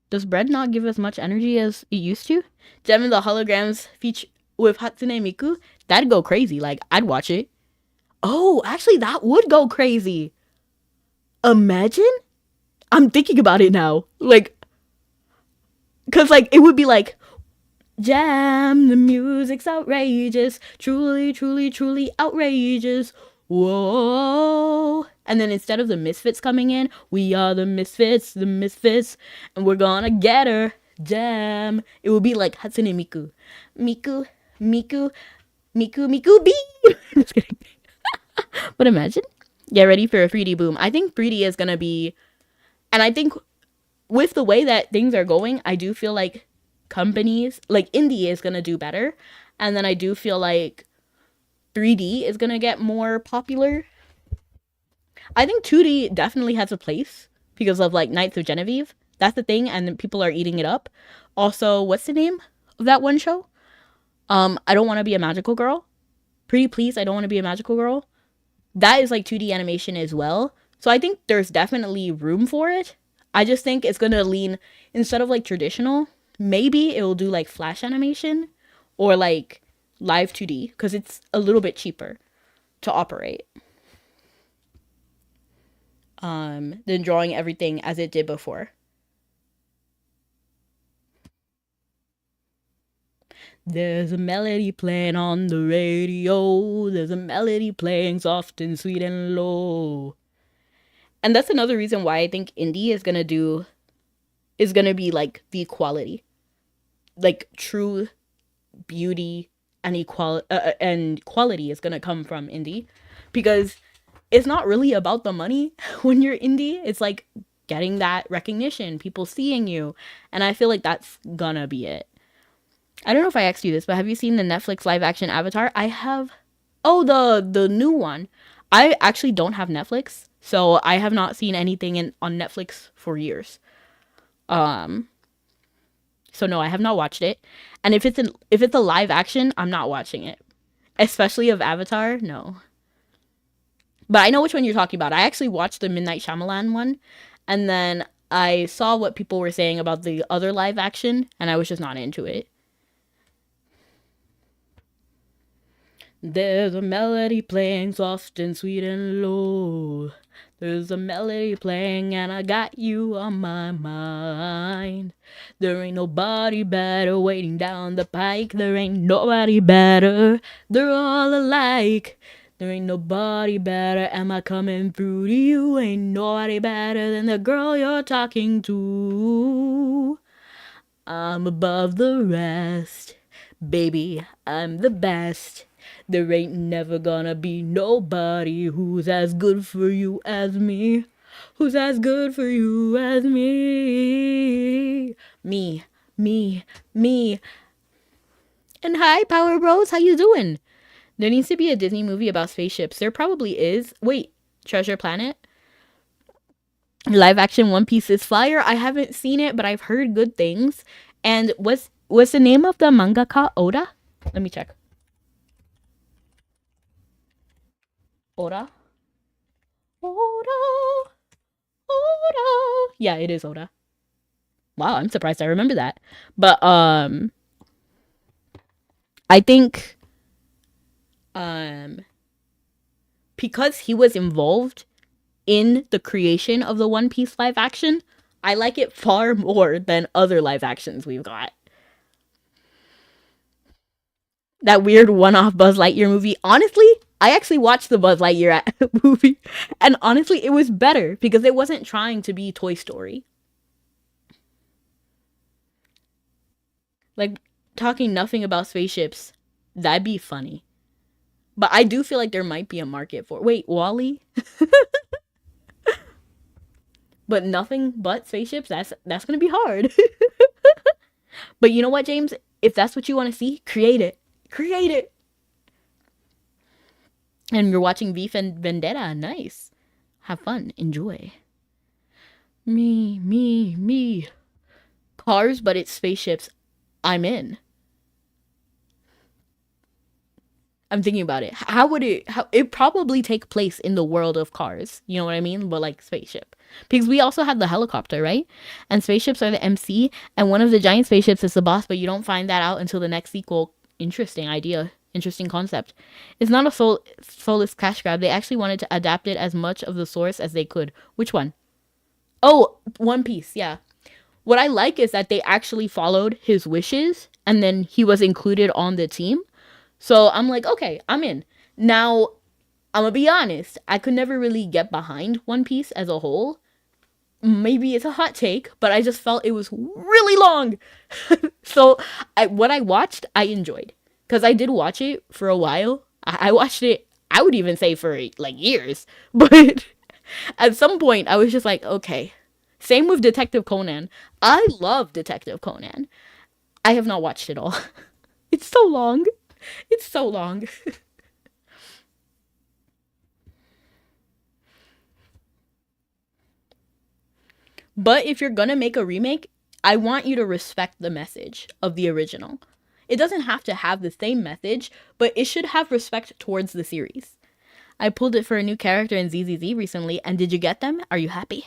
Does bread not give as much energy as it used to? Gem and the Holograms feature with Hatsune Miku? That'd go crazy. Like, I'd watch it. Oh, actually, that would go crazy. Imagine? I'm thinking about it now. Like, because, like, it would be like, Jam, the music's outrageous. Truly, truly, truly outrageous. Whoa. And then instead of the misfits coming in, we are the misfits, and we're gonna get her. Jam. It would be like Hatsune Miku. Miku, Miku, Miku, Miku, B. Just kidding. But imagine, get ready for a 3D boom. I think 3D is gonna be, and I think with the way that things are going, I do feel like companies like indie is gonna do better, and then I do feel like 3D is gonna get more popular. I think 2D definitely has a place because of like Knights of Genevieve. That's the thing, and people are eating it up. Also, what's the name of that one show? I don't want to be a magical girl. Pretty please, I don't want to be a magical girl. That is like 2D animation as well. So I think there's definitely room for it. I just think it's gonna lean instead of like traditional, maybe it will do like flash animation or like live 2D because it's a little bit cheaper to operate. Than drawing everything as it did before. There's a melody playing on the radio. There's a melody playing soft and sweet and low. And that's another reason why I think indie is gonna be like the equality, like true beauty and and quality is gonna come from indie, because it's not really about the money when you're indie. It's like getting that recognition, people seeing you, and I feel like that's gonna be it. I don't know if I asked you this, but have you seen the Netflix live action Avatar? I have. Oh, the new one. I actually don't have Netflix, so I have not seen anything on Netflix for years. Um, so no, I have not watched it. And if it's a live action, I'm not watching it. Especially of Avatar, no. But I know which one you're talking about. I actually watched the Midnight Shyamalan one, and then I saw what people were saying about the other live action, and I was just not into it. There's a melody playing soft and sweet and low. There's a melody playing and I got you on my mind. There ain't nobody better waiting down the pike. There ain't nobody better. They're all alike. There ain't nobody better. Am I coming through to you? Ain't nobody better than the girl you're talking to. I'm above the rest. Baby, I'm the best. There ain't never gonna be nobody who's as good for you as me. Who's as good for you as me. Me, me, me. And hi, Power Bros, how you doing? There needs to be a Disney movie about spaceships. There probably is. Wait, Treasure Planet? Live action One Piece is fire. I haven't seen it, but I've heard good things. And what's the name of the mangaka? Oda? Let me check. Oda? Oda? Oda? Yeah, it is Oda. Wow, I'm surprised I remember that. But I think because he was involved in the creation of the One Piece live action, I like it far more than other live actions we've got. That weird one-off Buzz Lightyear movie. Honestly, I actually watched the Buzz Lightyear movie, and honestly, it was better because it wasn't trying to be Toy Story. Like, talking nothing about spaceships, that'd be funny. But I do feel like there might be a market for. Wait, WALL-E? But nothing but spaceships? That's gonna be hard. But you know what, James? If that's what you want to see, create it. Create it. And you're watching V for Vendetta. Nice. Have fun. Enjoy. Me. Cars, but it's spaceships. I'm in. I'm thinking about it. How would it probably take place in the world of Cars? You know what I mean? But like spaceship. Because we also have the helicopter, right? And spaceships are the MC, and one of the giant spaceships is the boss, but you don't find that out until the next sequel. Interesting idea. Interesting concept. It's not a soulless cash grab. They actually wanted to adapt it as much of the source as they could. Which one? Oh, One Piece, yeah. What I like is that they actually followed his wishes, and then he was included on the team. So I'm like, okay, I'm in. Now, I'm gonna be honest. I could never really get behind One Piece as a whole. Maybe it's a hot take, but I just felt it was really long. So what I watched, I enjoyed. Because I did watch it for a while. I watched it I would even say for like years. But at some point, I was just like, okay. Same with Detective Conan. I love Detective Conan. I have not watched it all. It's so long. It's so long. But if you're gonna make a remake, I want you to respect the message of the original. It doesn't have to have the same message, but it should have respect towards the series. I pulled it for a new character in ZZZ recently, and did you get them? Are you happy?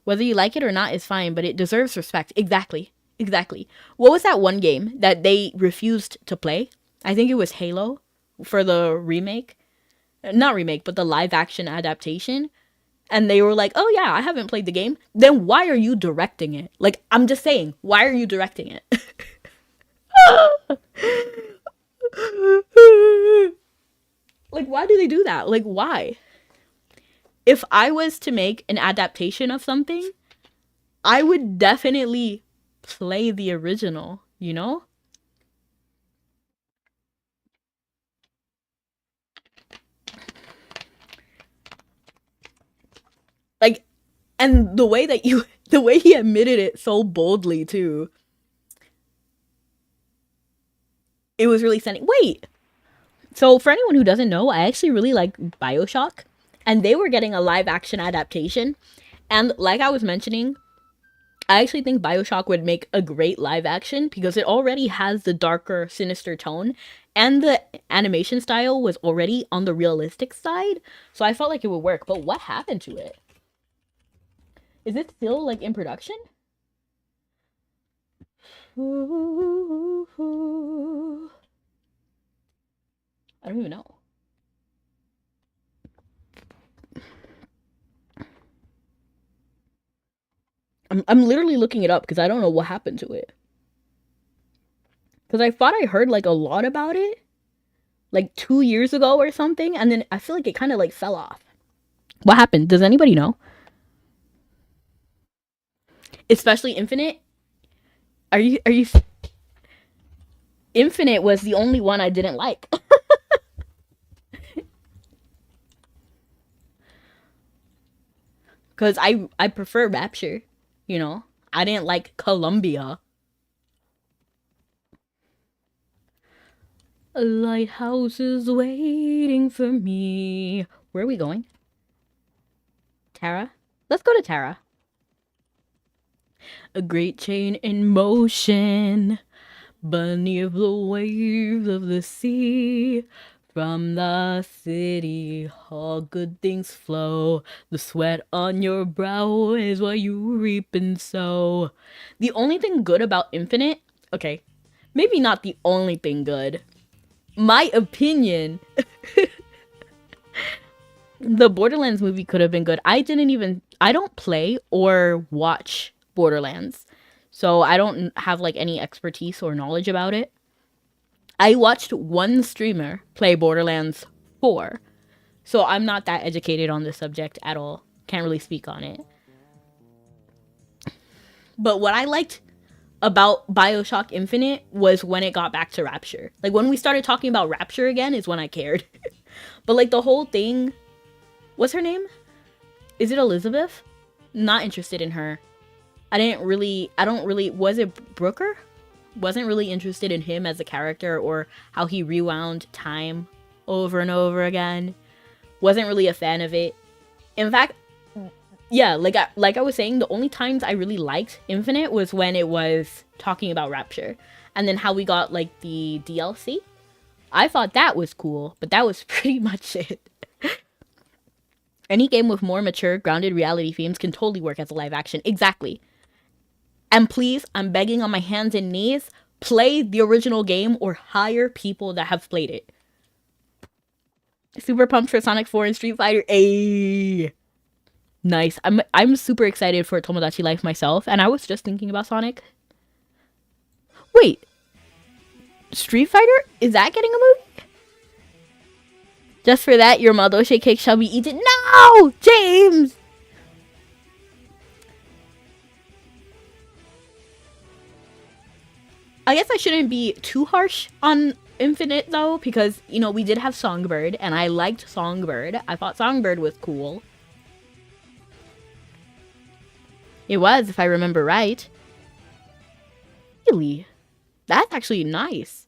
Whether you like it or not is fine, but it deserves respect. Exactly. Exactly. What was that one game that they refused to play? I think it was Halo for the remake. Not remake, but the live action adaptation. And they were like, oh yeah, I haven't played the game. Then why are you directing it? Like, I'm just saying, why are you directing it? Like, why do they do that? Like, why? If I was to make an adaptation of something, I would definitely play the original, you know? Like, and the way that you, the way he admitted it so boldly, too. It was really stunning. Wait! So, for anyone who doesn't know, I actually really like Bioshock. And they were getting a live action adaptation. And like I was mentioning, I actually think Bioshock would make a great live action because it already has the darker, sinister tone, and the animation style was already on the realistic side. So I felt like it would work. But what happened to it? Is it still like in production? I don't even know. I'm literally looking it up because I don't know what happened to it. Because I thought I heard like a lot about it like 2 years ago or something, and then I feel like it kind of like fell off. What happened? Does anybody know? Especially Infinite. Are you? Infinite was the only one I didn't like. Because I prefer Rapture, you know? I didn't like Columbia. A lighthouse is waiting for me. Where are we going? Tara? Let's go to Tara. A great chain in motion beneath the waves of the sea. From the city, all good things flow. The sweat on your brow is what you reap and sow. The only thing good about Infinite, okay, maybe not the only thing good. My opinion, the Borderlands movie could have been good. I don't play or watch Borderlands, so I don't have like any expertise or knowledge about it. I watched one streamer play Borderlands 4, so I'm not that educated on the subject at all. Can't really speak on it. But what I liked about Bioshock Infinite was when it got back to Rapture. Like, when we started talking about Rapture again is when I cared. But, like, the whole thing... What's her name? Is it Elizabeth? Not interested in her. Was it Brooker? Wasn't really interested in him as a character or how he rewound time over and over again. Wasn't really a fan of it. In fact, yeah, like I was saying, the only times I really liked Infinite was when it was talking about Rapture. And then how we got like the DLC. I thought that was cool, but that was pretty much it. Any game with more mature, grounded reality themes can totally work as a live action. Exactly. And please, I'm begging on my hands and knees, play the original game or hire people that have played it. Super pumped for Sonic 4 and Street Fighter. Ayy. Nice. I'm super excited for Tomodachi Life myself, and I was just thinking about Sonic. Wait. Street Fighter? Is that getting a movie? Just for that, your Madoshe cake shall be eaten. No! James! I guess I shouldn't be too harsh on Infinite though, because, you know, we did have Songbird, and I liked Songbird. I thought Songbird was cool. It was, if I remember right. Really? That's actually nice.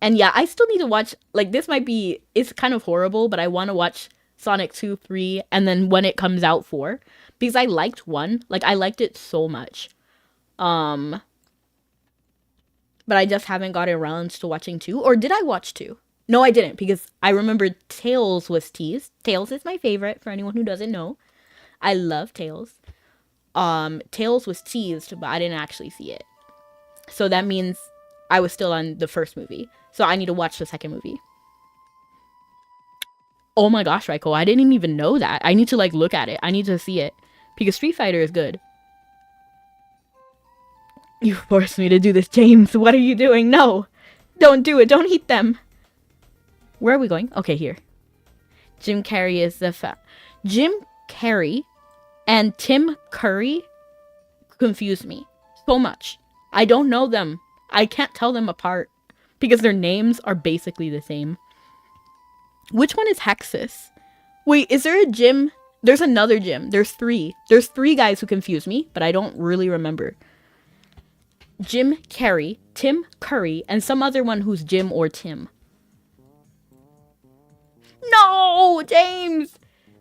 And yeah, I still need to watch, like, this might be, it's kind of horrible, but I want to watch Sonic 2, 3, and then when it comes out 4. Because I liked 1. Like, I liked it so much. But I just haven't got around to watching 2. Or did I watch 2? No, I didn't, because I remember Tails was teased. Tails is my favorite, for anyone who doesn't know. I love Tails. Tails was teased, but I didn't actually see it. So that means I was still on the first movie. So I need to watch the second movie. Oh my gosh, Raiko, I didn't even know that. I need to, like, look at it. I need to see it. Because Street Fighter is good. You forced me to do this, James. What are you doing? No. Don't do it. Don't eat them. Where are we going? Okay, here. Jim Carrey is the Jim Carrey and Tim Curry confuse me so much. I don't know them. I can't tell them apart because their names are basically the same. Which one is Hexus? Wait, is there a Jim? There's another Jim. There's 3. There's 3 guys who confuse me, but I don't really remember. Jim Carrey, Tim Curry, and some other one who's Jim or Tim. No, James!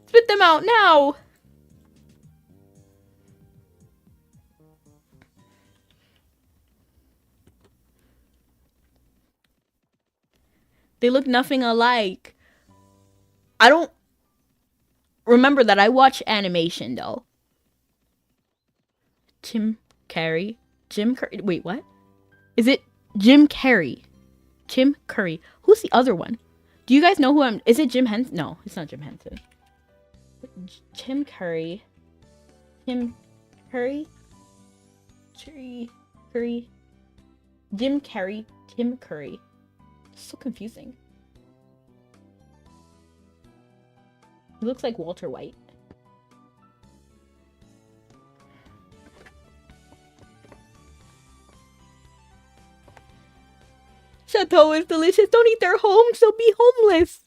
Spit them out now! They look nothing alike. I don't remember that I watch animation, though. Tim Carrey. Jim Curry. Wait, what? Is it Jim Carrey? Tim Curry. Who's the other one? Do you guys know who I'm... Is it Jim Henson? No, it's not Jim Henson. Tim Curry. Tim Curry? Curry. Jim Carrey. Tim Curry. It's so confusing. He looks like Walter White. Chateau is delicious. Don't eat their homes. They'll be homeless.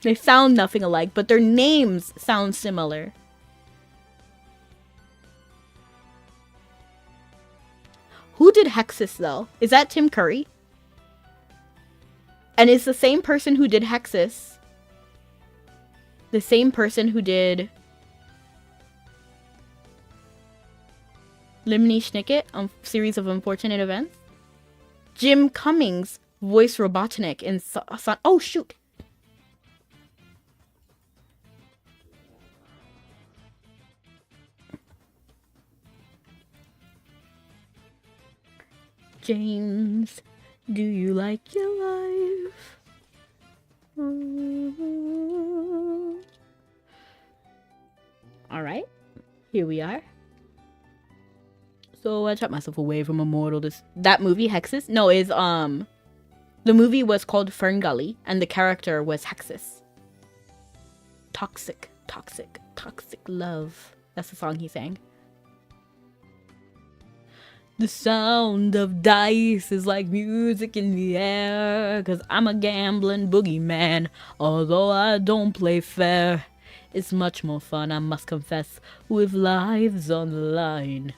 They sound nothing alike, but their names sound similar. Who did Hexus, though? Is that Tim Curry? And it's the same person who did Hexus. The same person who did Lemony Snicket on Series of Unfortunate Events. Jim Cummings voiced Robotnik in oh, shoot. James, do you like your life? Alright, here we are. So I chopped myself away from Immortal. That movie, Hexus? No, is the movie was called Fern Gully, and the character was Hexus. Toxic love. That's the song he sang. The sound of dice is like music in the air, 'cause I'm a gambling boogeyman, although I don't play fair. It's much more fun, I must confess, with lives on the line.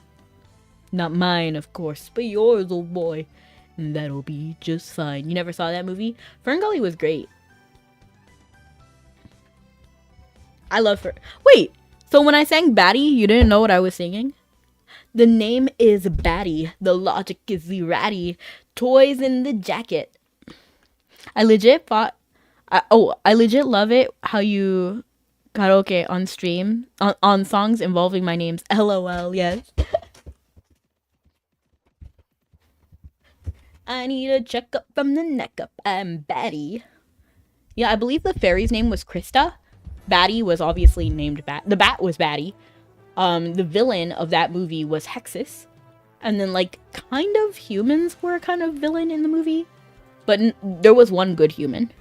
Not mine, of course, but yours, old boy. And that'll be just fine. You never saw that movie? Fern Gully was great. I love Fern. Wait, so when I sang Batty, you didn't know what I was singing? The name is Batty. The logic is the ratty. Toys in the jacket. I legit thought... I legit love it how you karaoke on stream. On songs involving my names. LOL, yes. I need a checkup from the neck up. I'm Batty. Yeah, I believe the fairy's name was Krista. Batty was obviously named Bat. The bat was Batty. The villain of that movie was Hexus. And then, like, kind of humans were a kind of villain in the movie. But there was one good human.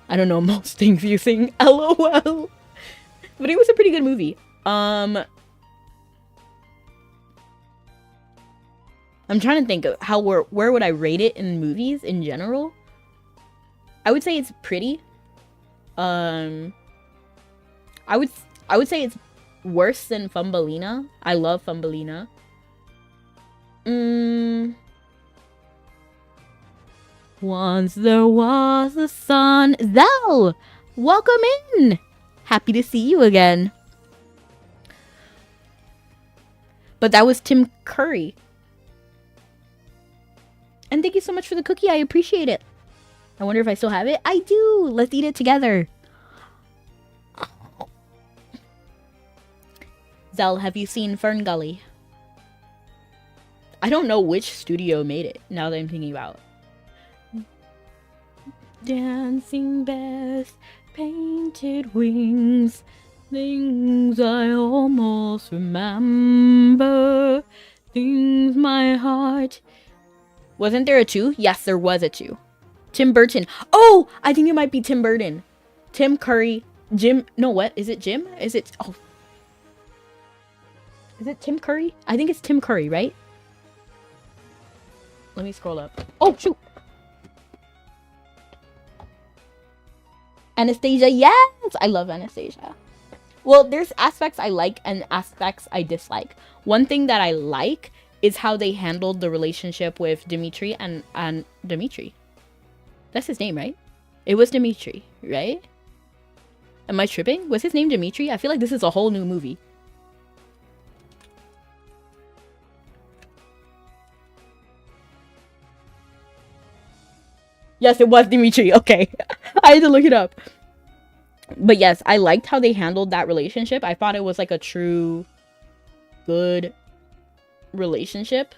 I don't know most things you sing. LOL. But it was a pretty good movie. I'm trying to think of where would I rate it in movies in general. I would say it's pretty. I would say it's worse than Thumbelina. I love Thumbelina. Once there was a sun. Zell, welcome in. Happy to see you again. But that was Tim Curry. And thank you so much for the cookie. I appreciate it. I wonder if I still have it. I do. Let's eat it together. Zell, have you seen Fern Gully? I don't know which studio made it, now that I'm thinking about. Dancing bears, painted wings, things I almost remember, things my heart... Wasn't there a 2? Yes, there was a 2. Tim Burton. Oh, I think it might be Tim Burton. Tim Curry. Jim. No, what? Is it Jim? Is it... Oh. Is it Tim Curry? I think it's Tim Curry, right? Let me scroll up. Oh, shoot. Anastasia. Yes! I love Anastasia. Well, there's aspects I like and aspects I dislike. One thing that I like is how they handled the relationship with Dimitri and Dimitri. That's his name, right? It was Dimitri, right? Am I tripping? Was his name Dimitri? I feel like this is a whole new movie. Yes, it was Dimitri. Okay. I had to look it up. But yes, I liked how they handled that relationship. I thought it was like a true, good relationship.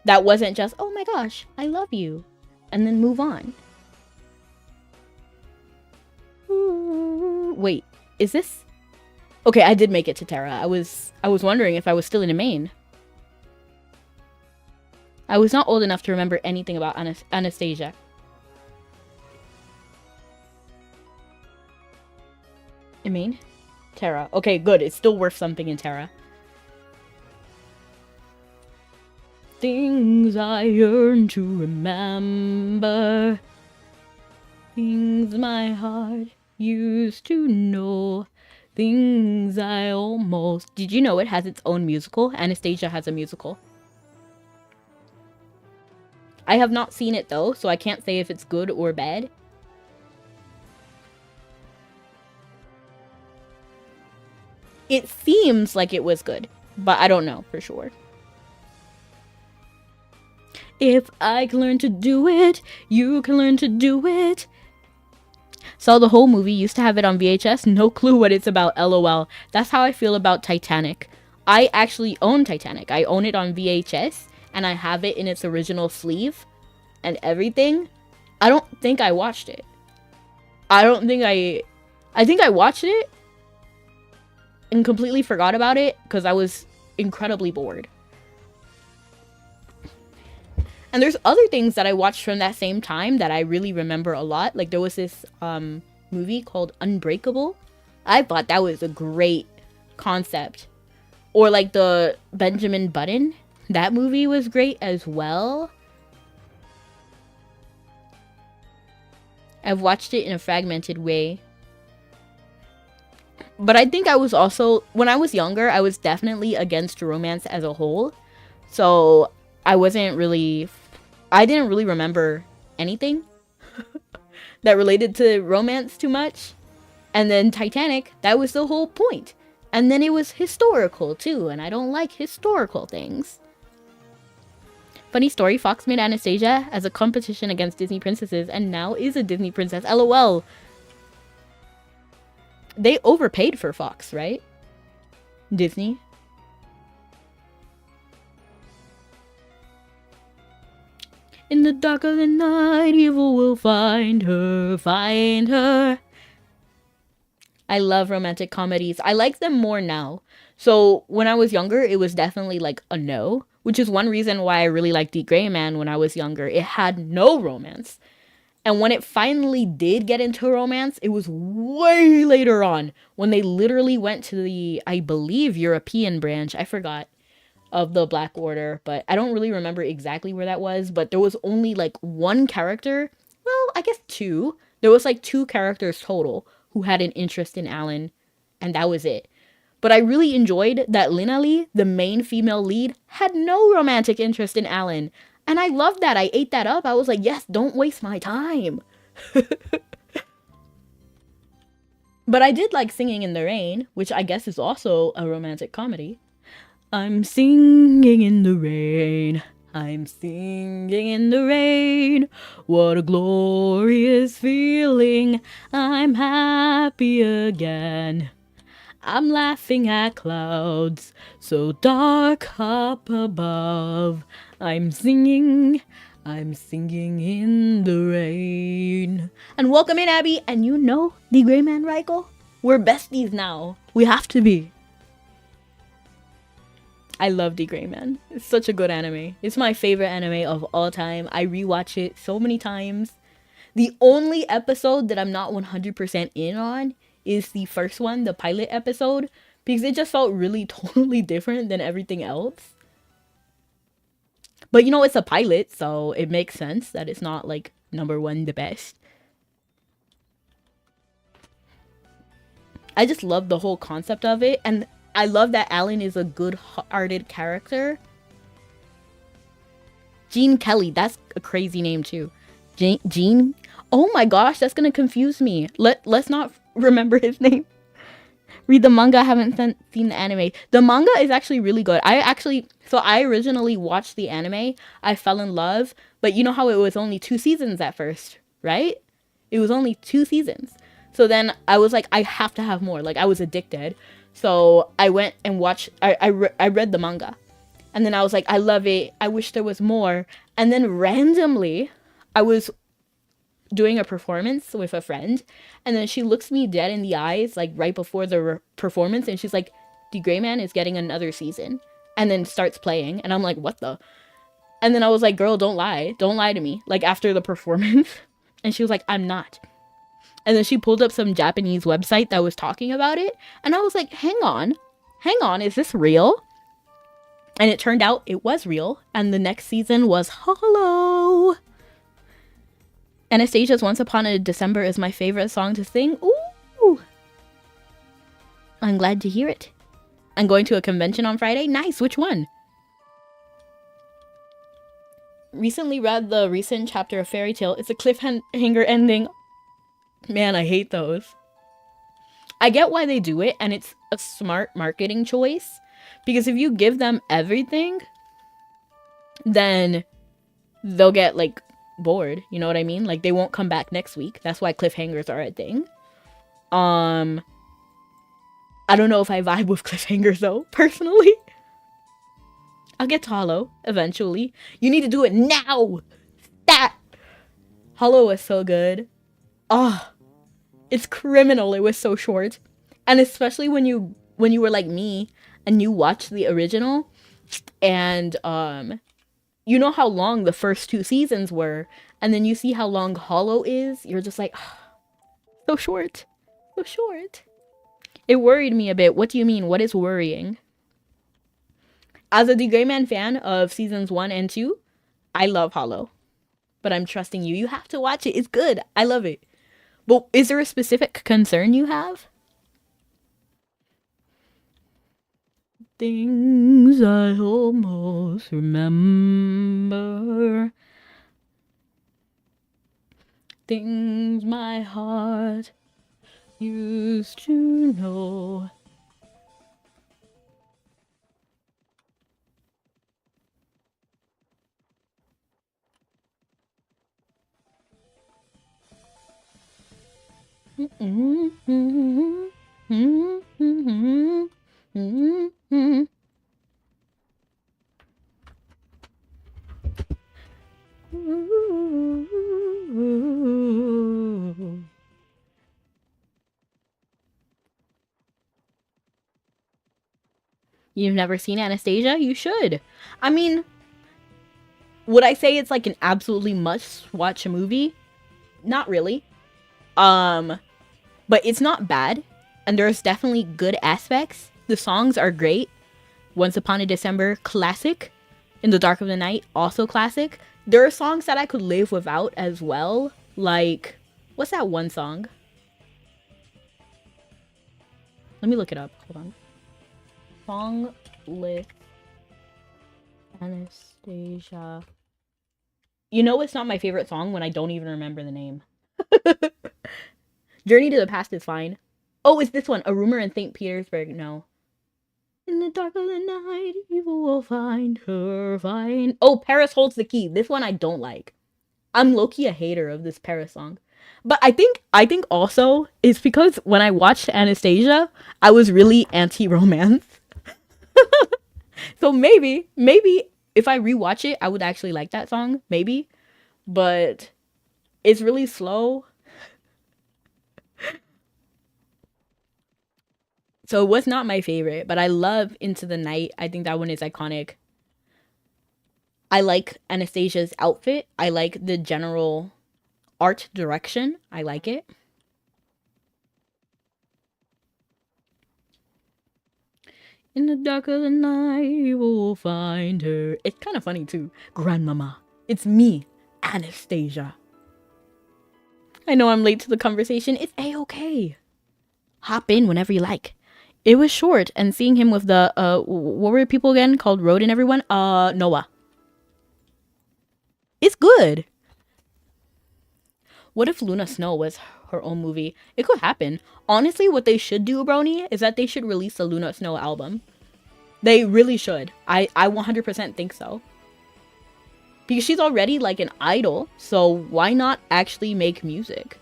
That wasn't just, oh my gosh, I love you. And then move on. Ooh, wait, is this? Okay, I did make it to Terra. I was wondering if I was still in the main. I was not old enough to remember anything about Anastasia. In main? Terra. Okay, good. It's still worth something in Terra. Things I yearn to remember. Things my heart used to know. Things I almost... Did you know it has its own musical? Anastasia has a musical. I have not seen it though, so I can't say if it's good or bad. It seems like it was good, but I don't know for sure. If I can learn to do it, you can learn to do it. Saw the whole movie, used to have it on VHS, no clue what it's about, LOL. That's how I feel about Titanic. I actually own Titanic. I own it on VHS, and I have it in its original sleeve and everything. I don't think I watched it. I think I watched it and completely forgot about it because I was incredibly bored. And there's other things that I watched from that same time that I really remember a lot. Like there was this movie called Unbreakable. I thought that was a great concept. Or like the Benjamin Button. That movie was great as well. I've watched it in a fragmented way. But I think I was also, when I was younger, I was definitely against romance as a whole. So I didn't really remember anything that related to romance too much. And then Titanic, that was the whole point. And then it was historical too, and I don't like historical things. Funny story, Fox made Anastasia as a competition against Disney princesses and now is a Disney princess. LOL. They overpaid for Fox, right? Disney. In the dark of the night, evil will find her, find her. I love romantic comedies. I like them more now. So when I was younger, it was definitely like a no, which is one reason why I really liked The Gray Man when I was younger. It had no romance. And when it finally did get into romance, it was way later on when they literally went to the, I believe, European branch. I forgot. of the Black Order, but I don't really remember exactly where that was, but there was only like one character, well, I guess two. There was like two characters total who had an interest in Alan, and that was it. But I really enjoyed that Lina Lee, the main female lead, had no romantic interest in Alan. And I loved that. I ate that up. I was like, yes, don't waste my time. But I did like Singing in the Rain, which I guess is also a romantic comedy. I'm singing in the rain. I'm singing in the rain. What a glorious feeling. I'm happy again. I'm laughing at clouds so dark up above. I'm singing in the rain. And welcome in, Abby. And you know the Gray Man Raiko? We're besties now. We have to be. I love The Gray Man. It's such a good anime. It's my favorite anime of all time. I rewatch it so many times. The only episode that I'm not 100% in on is the first one, the pilot episode, because it just felt really totally different than everything else. But you know, it's a pilot, so it makes sense that it's not like #1 the best. I just love the whole concept of it, and I love that Alan is a good-hearted character. Gene Kelly, that's a crazy name too. Gene? Oh my gosh, that's gonna confuse me. Let's not remember his name. Read the manga. I haven't seen the anime. The manga is actually really good. So I originally watched the anime. I fell in love, but you know how it was only 2 seasons at first, right? It was only 2 seasons. So then I was like, I have to have more. Like, I was addicted. So I went and watched, I read the manga. And then I was like, I love it. I wish there was more. And then randomly, I was doing a performance with a friend, and then she looks me dead in the eyes like right before the performance, and she's like, The Gray Man is getting another season, and then starts playing, and I'm like, what the? And then I was like, girl, don't lie to me, like after the performance. And she was like, I'm not. And then she pulled up some Japanese website that was talking about it, and I was like, hang on, is this real? And it turned out it was real, and the next season was Hollow. Anastasia's Once Upon a December is my favorite song to sing. Ooh! I'm glad to hear it. I'm going to a convention on Friday. Nice, which one? Recently read the recent chapter of Fairy Tail. It's a cliffhanger ending. Man, I hate those. I get why they do it, and it's a smart marketing choice. Because if you give them everything, then they'll get, like, bored, you know what I mean? Like, they won't come back next week. That's why cliffhangers are a thing. I don't know if I vibe with cliffhangers though, personally. I'll get to Hollow eventually. You need to do it now. That Hollow was so good. Oh, it's criminal. It was so short, and especially when you were like me and you watched the original, and you know how long the first 2 seasons were, and then you see how long Hollow is, you're just like, oh, so short. So short. It worried me a bit. What do you mean? What is worrying? As a The Gray Man fan of seasons 1 and 2, I love Hollow. But I'm trusting you. You have to watch it. It's good. I love it. But is there a specific concern you have? Things I almost remember. Things my heart used to know. You've never seen Anastasia? You should. I mean, would I say it's like an absolutely must-watch movie? Not really. But it's not bad, and there's definitely good aspects. The songs are great. Once Upon a December, classic. In the Dark of the Night, also classic. There are songs that I could live without as well. Like, what's that one song? Let me look it up. Hold on. Song list. Anastasia. You know it's not my favorite song when I don't even remember the name. Journey to the Past is fine. Oh, it's this one. A Rumor in St. Petersburg. No. In the dark of the night, evil will find her fine. Oh, Paris Holds the Key. This one I don't like. I'm low-key a hater of this Paris song. But I think also it's because when I watched Anastasia, I was really anti-romance. So maybe if I rewatch it, I would actually like that song. Maybe. But it's really slow. So it was not my favorite, but I love Into the Night. I think that one is iconic. I like Anastasia's outfit. I like the general art direction. I like it. In the dark of the night, you will find her. It's kind of funny too. Grandmama, it's me, Anastasia. I know I'm late to the conversation. It's a-okay. Hop in whenever you like. It was short, and seeing him with the, what were people again called? Road and everyone? Noah. It's good. What if Luna Snow was her own movie? It could happen. Honestly, what they should do, Brony, is that they should release a Luna Snow album. They really should. I 100% think so. Because she's already like an idol, so why not actually make music?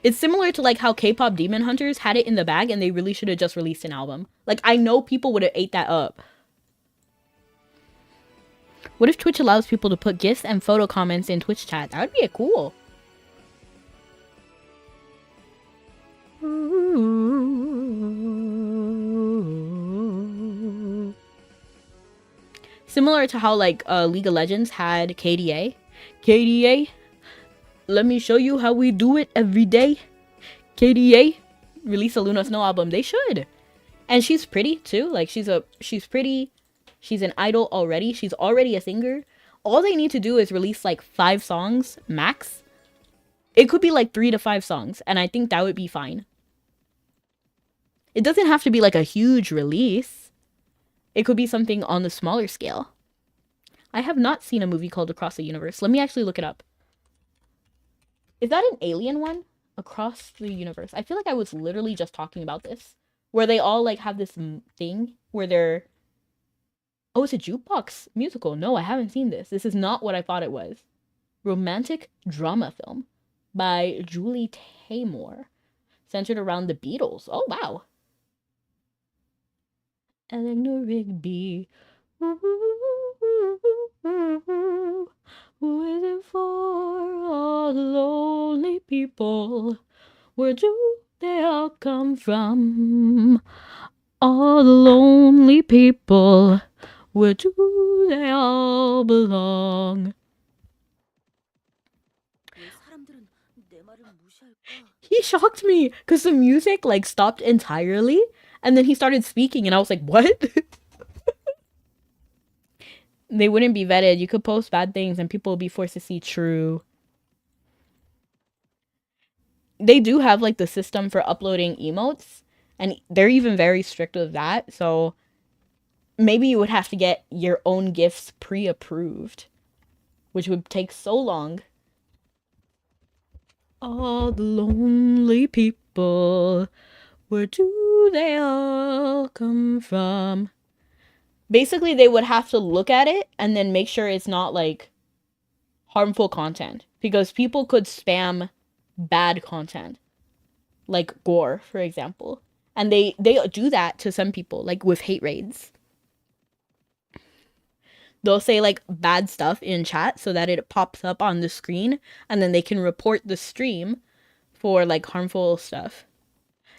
It's similar to like how K-pop Demon Hunters had it in the bag and they really should have just released an album. Like, I know people would have ate that up. What if Twitch allows people to put GIFs and photo comments in Twitch chat? That would be cool. Similar to how like League of Legends had KDA. KDA, let me show you how we do it every day. KDA, release a Luna Snow album. They should. And she's pretty too. Like she's pretty. She's an idol already. She's already a singer. All they need to do is release like 5 songs max. It could be like 3 to 5 songs, and I think that would be fine. It doesn't have to be like a huge release. It could be something on the smaller scale. I have not seen a movie called Across the Universe. Let me actually look it up. Is that an alien one? Across the Universe. I feel like I was literally just talking about this. Where they all like have this thing where they're... Oh, it's a jukebox musical. No, I haven't seen this. This is not what I thought it was. Romantic drama film by Julie Taymor. Centered around the Beatles. Oh, wow. Eleanor Rigby. Who is it for all the lonely people? Where do they all come from? All the lonely people. Where do they all belong? He shocked me because the music like stopped entirely and then he started speaking and I was like, what? They wouldn't be vetted. You could post bad things and people would be forced to see true. They do have like the system for uploading emotes and they're even very strict with that. So maybe you would have to get your own gifts pre-approved, which would take so long. All the lonely people, where do they all come from? Basically, they would have to look at it and then make sure it's not like harmful content, because people could spam bad content, like gore, for example. And they do that to some people, like with hate raids. They'll say like bad stuff in chat so that it pops up on the screen and then they can report the stream for like harmful stuff.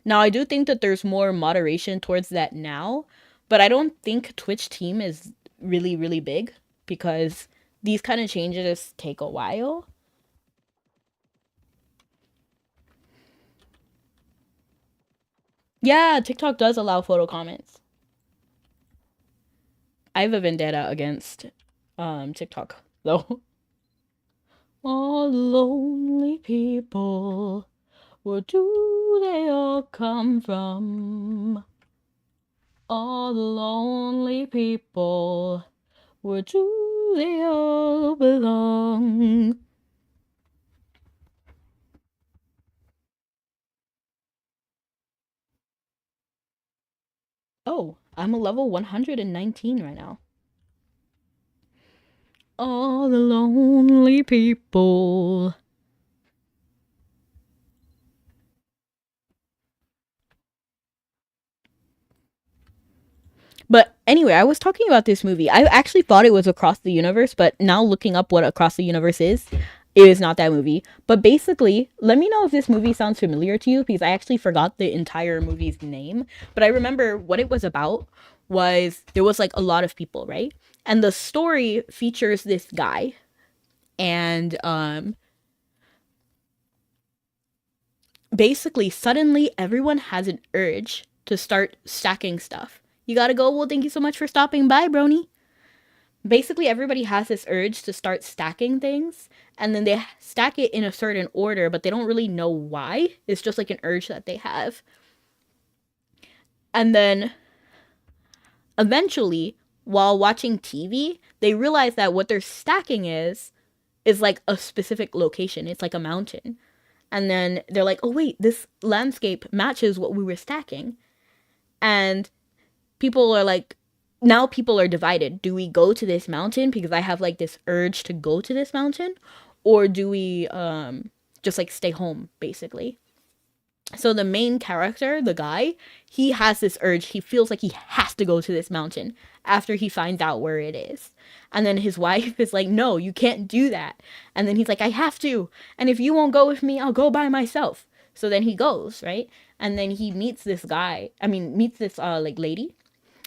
Now, I do think that there's more moderation towards that now, but I don't think Twitch team is really, really big because these kind of changes take a while. Yeah, TikTok does allow photo comments. I have a vendetta against TikTok though. All lonely people, where do they all come from? All the lonely people, where do they all belong? Oh, I'm a level 119 right now. All the lonely people. But anyway, I was talking about this movie. I actually thought it was Across the Universe, but now looking up what Across the Universe is, it is not that movie. But basically, let me know if this movie sounds familiar to you because I actually forgot the entire movie's name. But I remember what it was about was there was like a lot of people, right? And the story features this guy and basically suddenly everyone has an urge to start stacking stuff. You gotta go. Well, thank you so much for stopping by, Brony. Basically, everybody has this urge to start stacking things, and then they stack it in a certain order, but they don't really know why. It's just like an urge that they have. And then eventually, while watching TV, they realize that what they're stacking is like a specific location. It's like a mountain. And then they're like, "Oh wait, this landscape matches what we were stacking." And people are like, now people are divided. Do we go to this mountain because I have like this urge to go to this mountain, or do we just like stay home basically? So the main character, the guy, he has this urge. He feels like he has to go to this mountain after he finds out where it is. And then his wife is like, "No, you can't do that." And then he's like, "I have to. And if you won't go with me, I'll go by myself." So then he goes, right? And then he meets this guy. I mean, meets this like lady,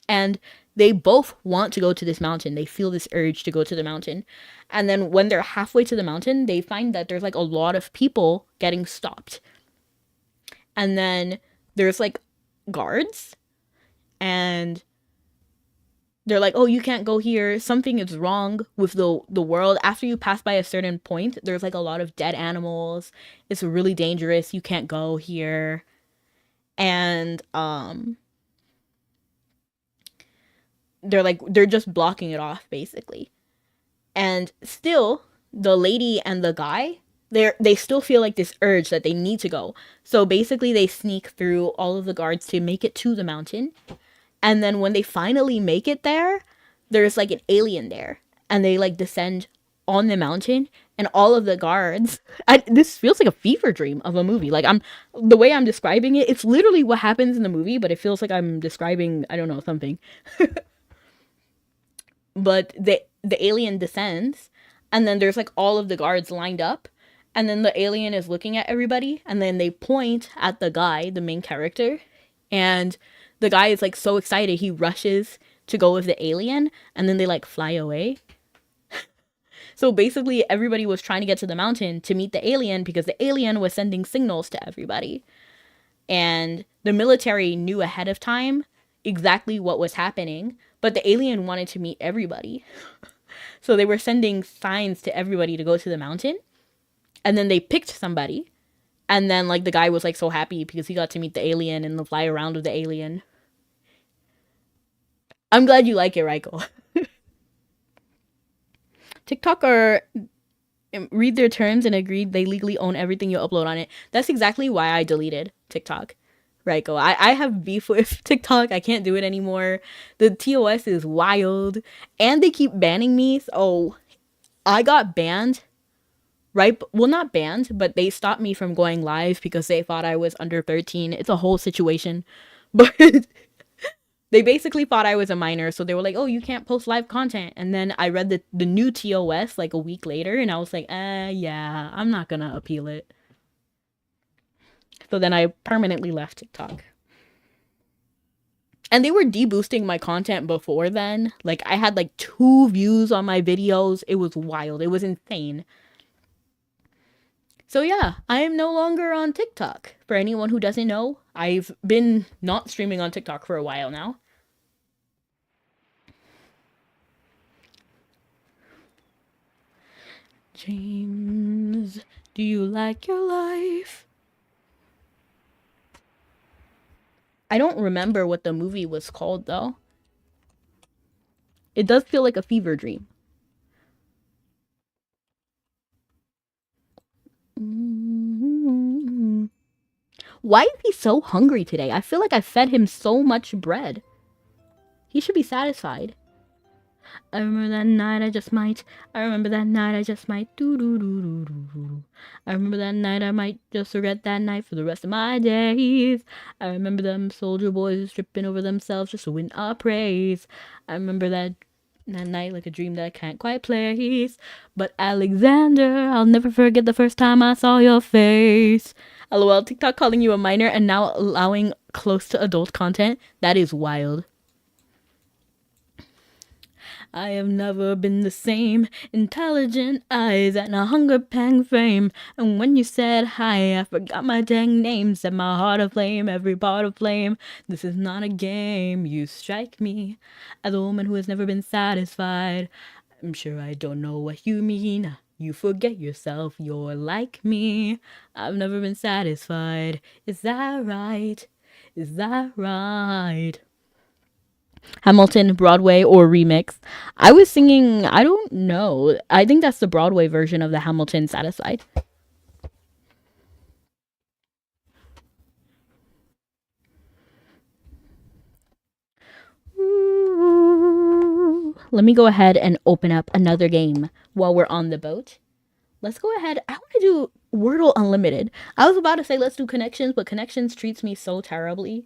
and they both want to go to this mountain. They feel this urge to go to the mountain. And then when they're halfway to the mountain, they find that there's like a lot of people getting stopped. And then there's like guards, and they're like, "Oh, you can't go here. Something is wrong with the world. After you pass by a certain point, there's like a lot of dead animals. It's really dangerous. You can't go here." And they're just blocking it off basically. And still, the lady and the guy, they still feel like this urge that they need to go. So basically they sneak through all of the guards to make it to the mountain. And then when they finally make it there, there's like an alien there. And they like descend on the mountain, and all of the guards, this feels like a fever dream of a movie. Like, I'm the way I'm describing it, it's literally what happens in the movie, but it feels like I'm describing, I don't know, something. But the alien descends, and then there's like all of the guards lined up, and then the alien is looking at everybody, and then they point at the guy, the main character, and the guy is like so excited he rushes to go with the alien, and then they like fly away. So basically everybody was trying to get to the mountain to meet the alien because the alien was sending signals to everybody, and the military knew ahead of time exactly what was happening, but the alien wanted to meet everybody. So they were sending signs to everybody to go to the mountain, and then they picked somebody, and then like the guy was like so happy because he got to meet the alien and fly around with the alien. I'm glad you like it, Raiko. TikTok are read their terms and agreed they legally own everything you upload on it. That's exactly why I deleted TikTok. Raiko, I have beef with TikTok. I can't do it anymore. The TOS is wild, and they keep banning me. So I got banned. Right, well, not banned, but they stopped me from going live because they thought I was under 13. It's a whole situation. But they basically thought I was a minor, so they were like, "Oh, you can't post live content." And then I read the new TOS like a week later, and I was like, yeah, I'm not gonna appeal it. So then I permanently left TikTok. And they were deboosting my content before then. Like, I had like 2 views on my videos. It was wild. It was insane. So yeah, I am no longer on TikTok. For anyone who doesn't know, I've been not streaming on TikTok for a while now. James, do you like your life? I don't remember what the movie was called though. It does feel like a fever dream. Why is he so hungry today? I feel like I fed him so much bread. He should be satisfied. I remember that night I just might. I remember that night I just might. Do do do do do do. I remember that night I might just regret that night for the rest of my days. I remember them soldier boys tripping over themselves just to win our praise. I remember that night like a dream that I can't quite place. But Alexander, I'll never forget the first time I saw your face. LOL, TikTok calling you a minor and now allowing close to adult content. That is wild. I have never been the same. Intelligent eyes and a hunger pang frame. And when you said hi, I forgot my dang name. Set my heart aflame, every part aflame. This is not a game. You strike me as a woman who has never been satisfied. I'm sure I don't know what you mean. You forget yourself, you're like me. I've never been satisfied. Is that right? Is that right? Hamilton, Broadway, or remix. I was singing, I don't know. I think that's the Broadway version of the Hamilton Satisfied. Ooh. Let me go ahead and open up another game while we're on the boat. Let's go ahead. I want to do Wordle Unlimited. I was about to say let's do Connections, but Connections treats me so terribly.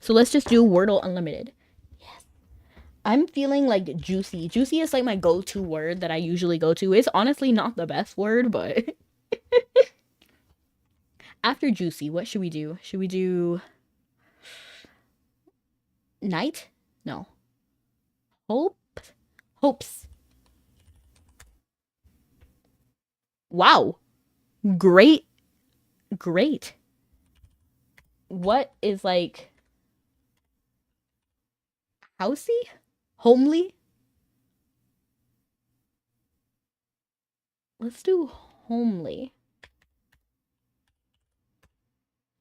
So let's just do Wordle Unlimited. Yes. I'm feeling like juicy. Juicy is like my go-to word that I usually go to. It's honestly not the best word, but after juicy, what should we do? Should we do night? No. Hope? Hopes. Wow. Great. Great. What is like housey? Homely? Let's do homely.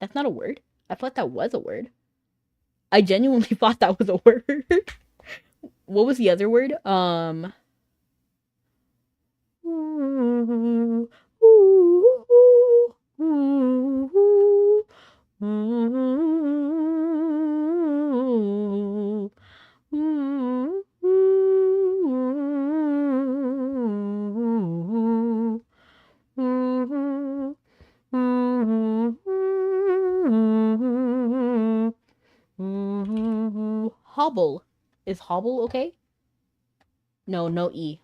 That's not a word. I thought that was a word. I genuinely thought that was a word. What was the other word? Hobble. Is hobble okay? No, no E.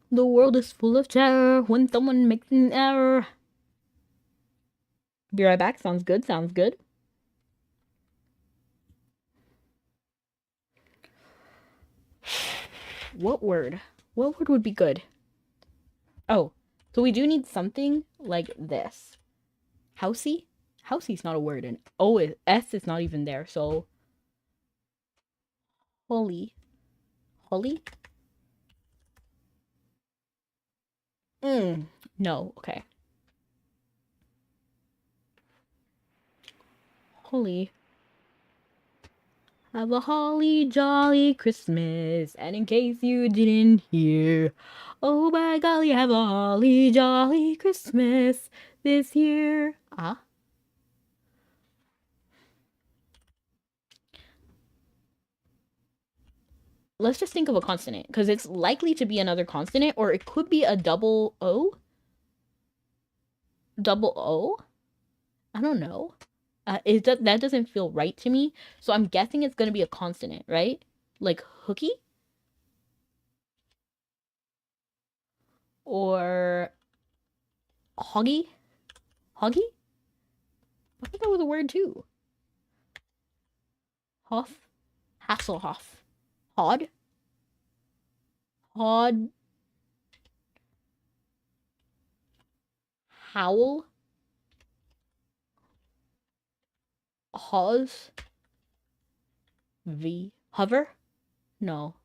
The world is full of terror when someone makes an error. Be right back. Sounds good. Sounds good. What word? What word would be good? Oh, so we do need something like this. Housey? Housey's not a word, and O is S is not even there. So holy, holy. No. Okay. Holy. Have a holly jolly Christmas, and in case you didn't hear, oh by golly, have a holly jolly Christmas this year. Ah. Let's just think of a consonant, because it's likely to be another consonant, or it could be a double O. Double O? I don't know. That doesn't feel right to me, so I'm guessing it's gonna be a consonant, right? Like hooky? Or hoggy? Hoggy? I thought that was a word too. Hoff? Hasselhoff. Hod? Hod? Howl. Hawes. V. Hover? No.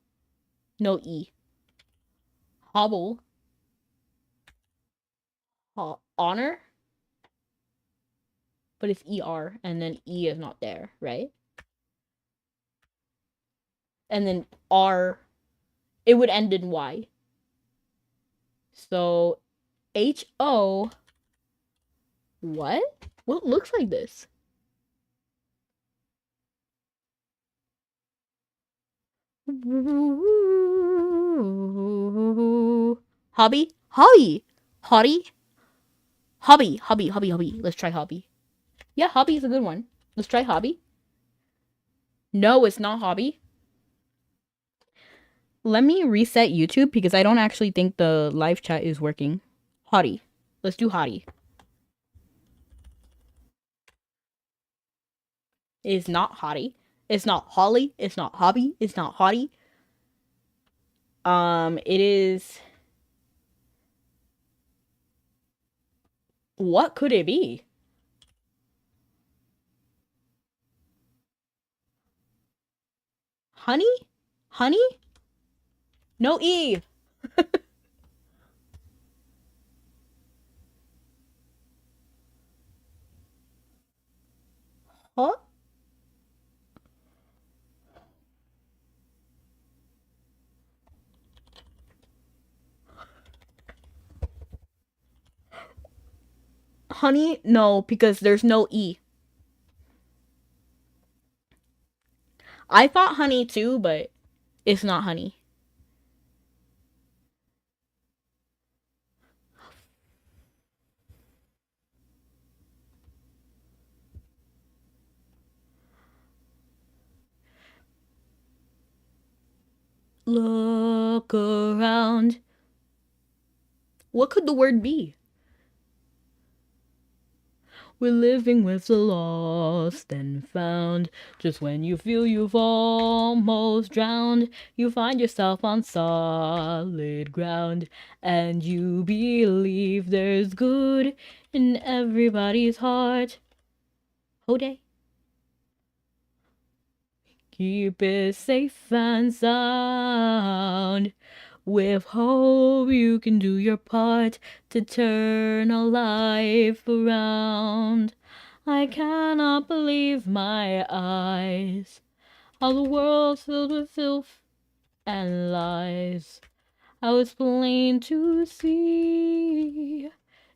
No E. Hobble. Honor? But it's ER, and then E is not there, right? And then R, it would end in Y. So, HO. What? What looks like this? Hobby? Hobby! Hottie? Hobby. Let's try hobby. Yeah, hobby is a good one. Let's try hobby. No, it's not hobby. Let me reset YouTube because I don't actually think the live chat is working. Hottie. Let's do hottie. It's not hottie. It's not holly. It's not hobby. It's not hottie. It is... What could it be? Honey? Honey? No E. Huh? Honey? No, because there's no E. I thought honey too, but it's not honey. Look around. What could the word be? We're living with the lost and found. Just when you feel you've almost drowned, you find yourself on solid ground. And you believe there's good in everybody's heart. Hode. Keep it safe and sound. With hope you can do your part to turn a life around. I cannot believe my eyes. How the world's filled with filth and lies. How it's plain to see.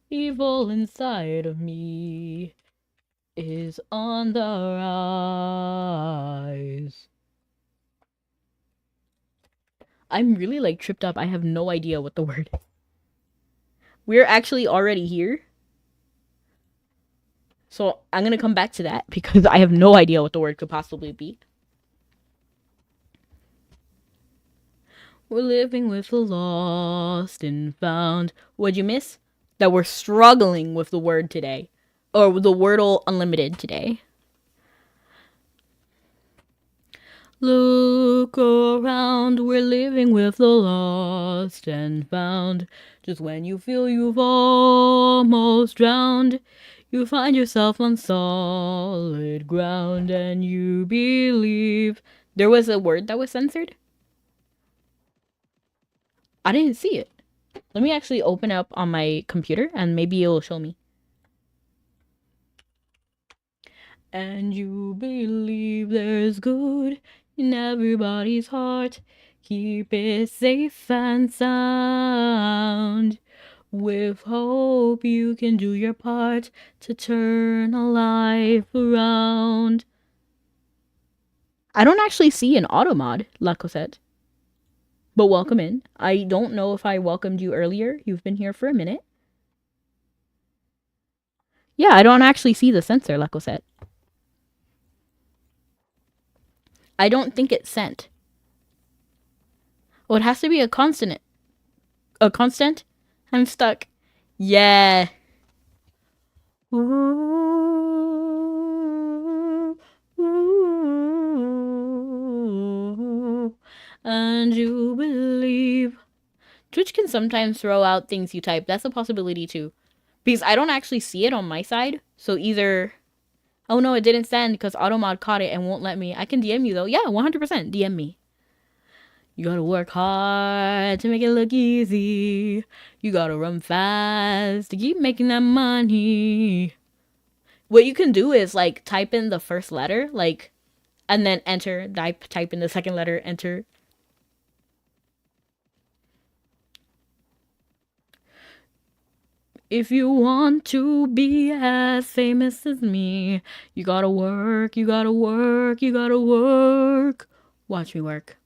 Evil inside of me is on the rise. I'm really like tripped up. I have no idea what the word is. We're actually already here. So I'm going to come back to that because I have no idea what the word could possibly be. We're living with the lost and found. What'd you miss? That we're struggling with the word today. Or the Wordle Unlimited today. Look around, we're living with the lost and found. Just when you feel you've almost drowned, you find yourself on solid ground and you believe. There was a word that was censored? I didn't see it. Let me actually open up on my computer and maybe it will show me. And you believe there's good in everybody's heart. Keep it safe and sound. With hope you can do your part to turn a life around. I don't actually see an auto mod, La Cosette. But welcome in. I don't know if I welcomed you earlier. You've been here for a minute. Yeah, I don't actually see the censor, La Cosette. I don't think it's sent. Oh, it has to be a consonant. A constant? I'm stuck. Yeah. And you believe. Twitch can sometimes throw out things you type. That's a possibility too. Because I don't actually see it on my side. So either, oh no, it didn't send because Automod caught it and won't let me. I can DM you though. Yeah, 100% DM me. You gotta work hard to make it look easy. You gotta run fast to keep making that money. What you can do is like type in the first letter, like, and then enter. Type in the second letter, enter. If you want to be as famous as me, you gotta work, you gotta work, you gotta work. Watch me work.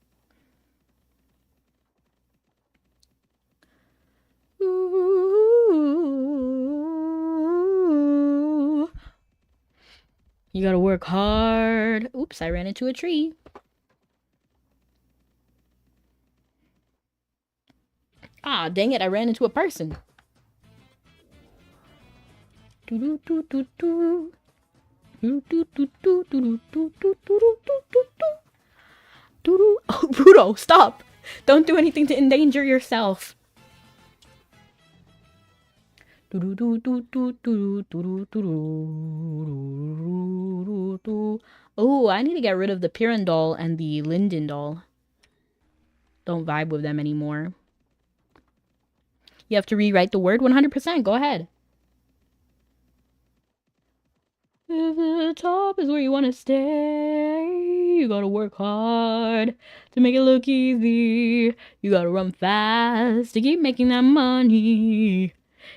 Ooh. You gotta work hard. Oops, I ran into a tree. Ah, dang it, I ran into a person. Oh, Bruto, stop! Don't do anything to endanger yourself. Oh, I need to get rid of the Piran doll and the Linden doll. Don't vibe with them anymore. You have to rewrite the word 100%. Go ahead. The top is where you want to stay. You gotta work hard to make it look easy. You gotta run fast to keep making that money.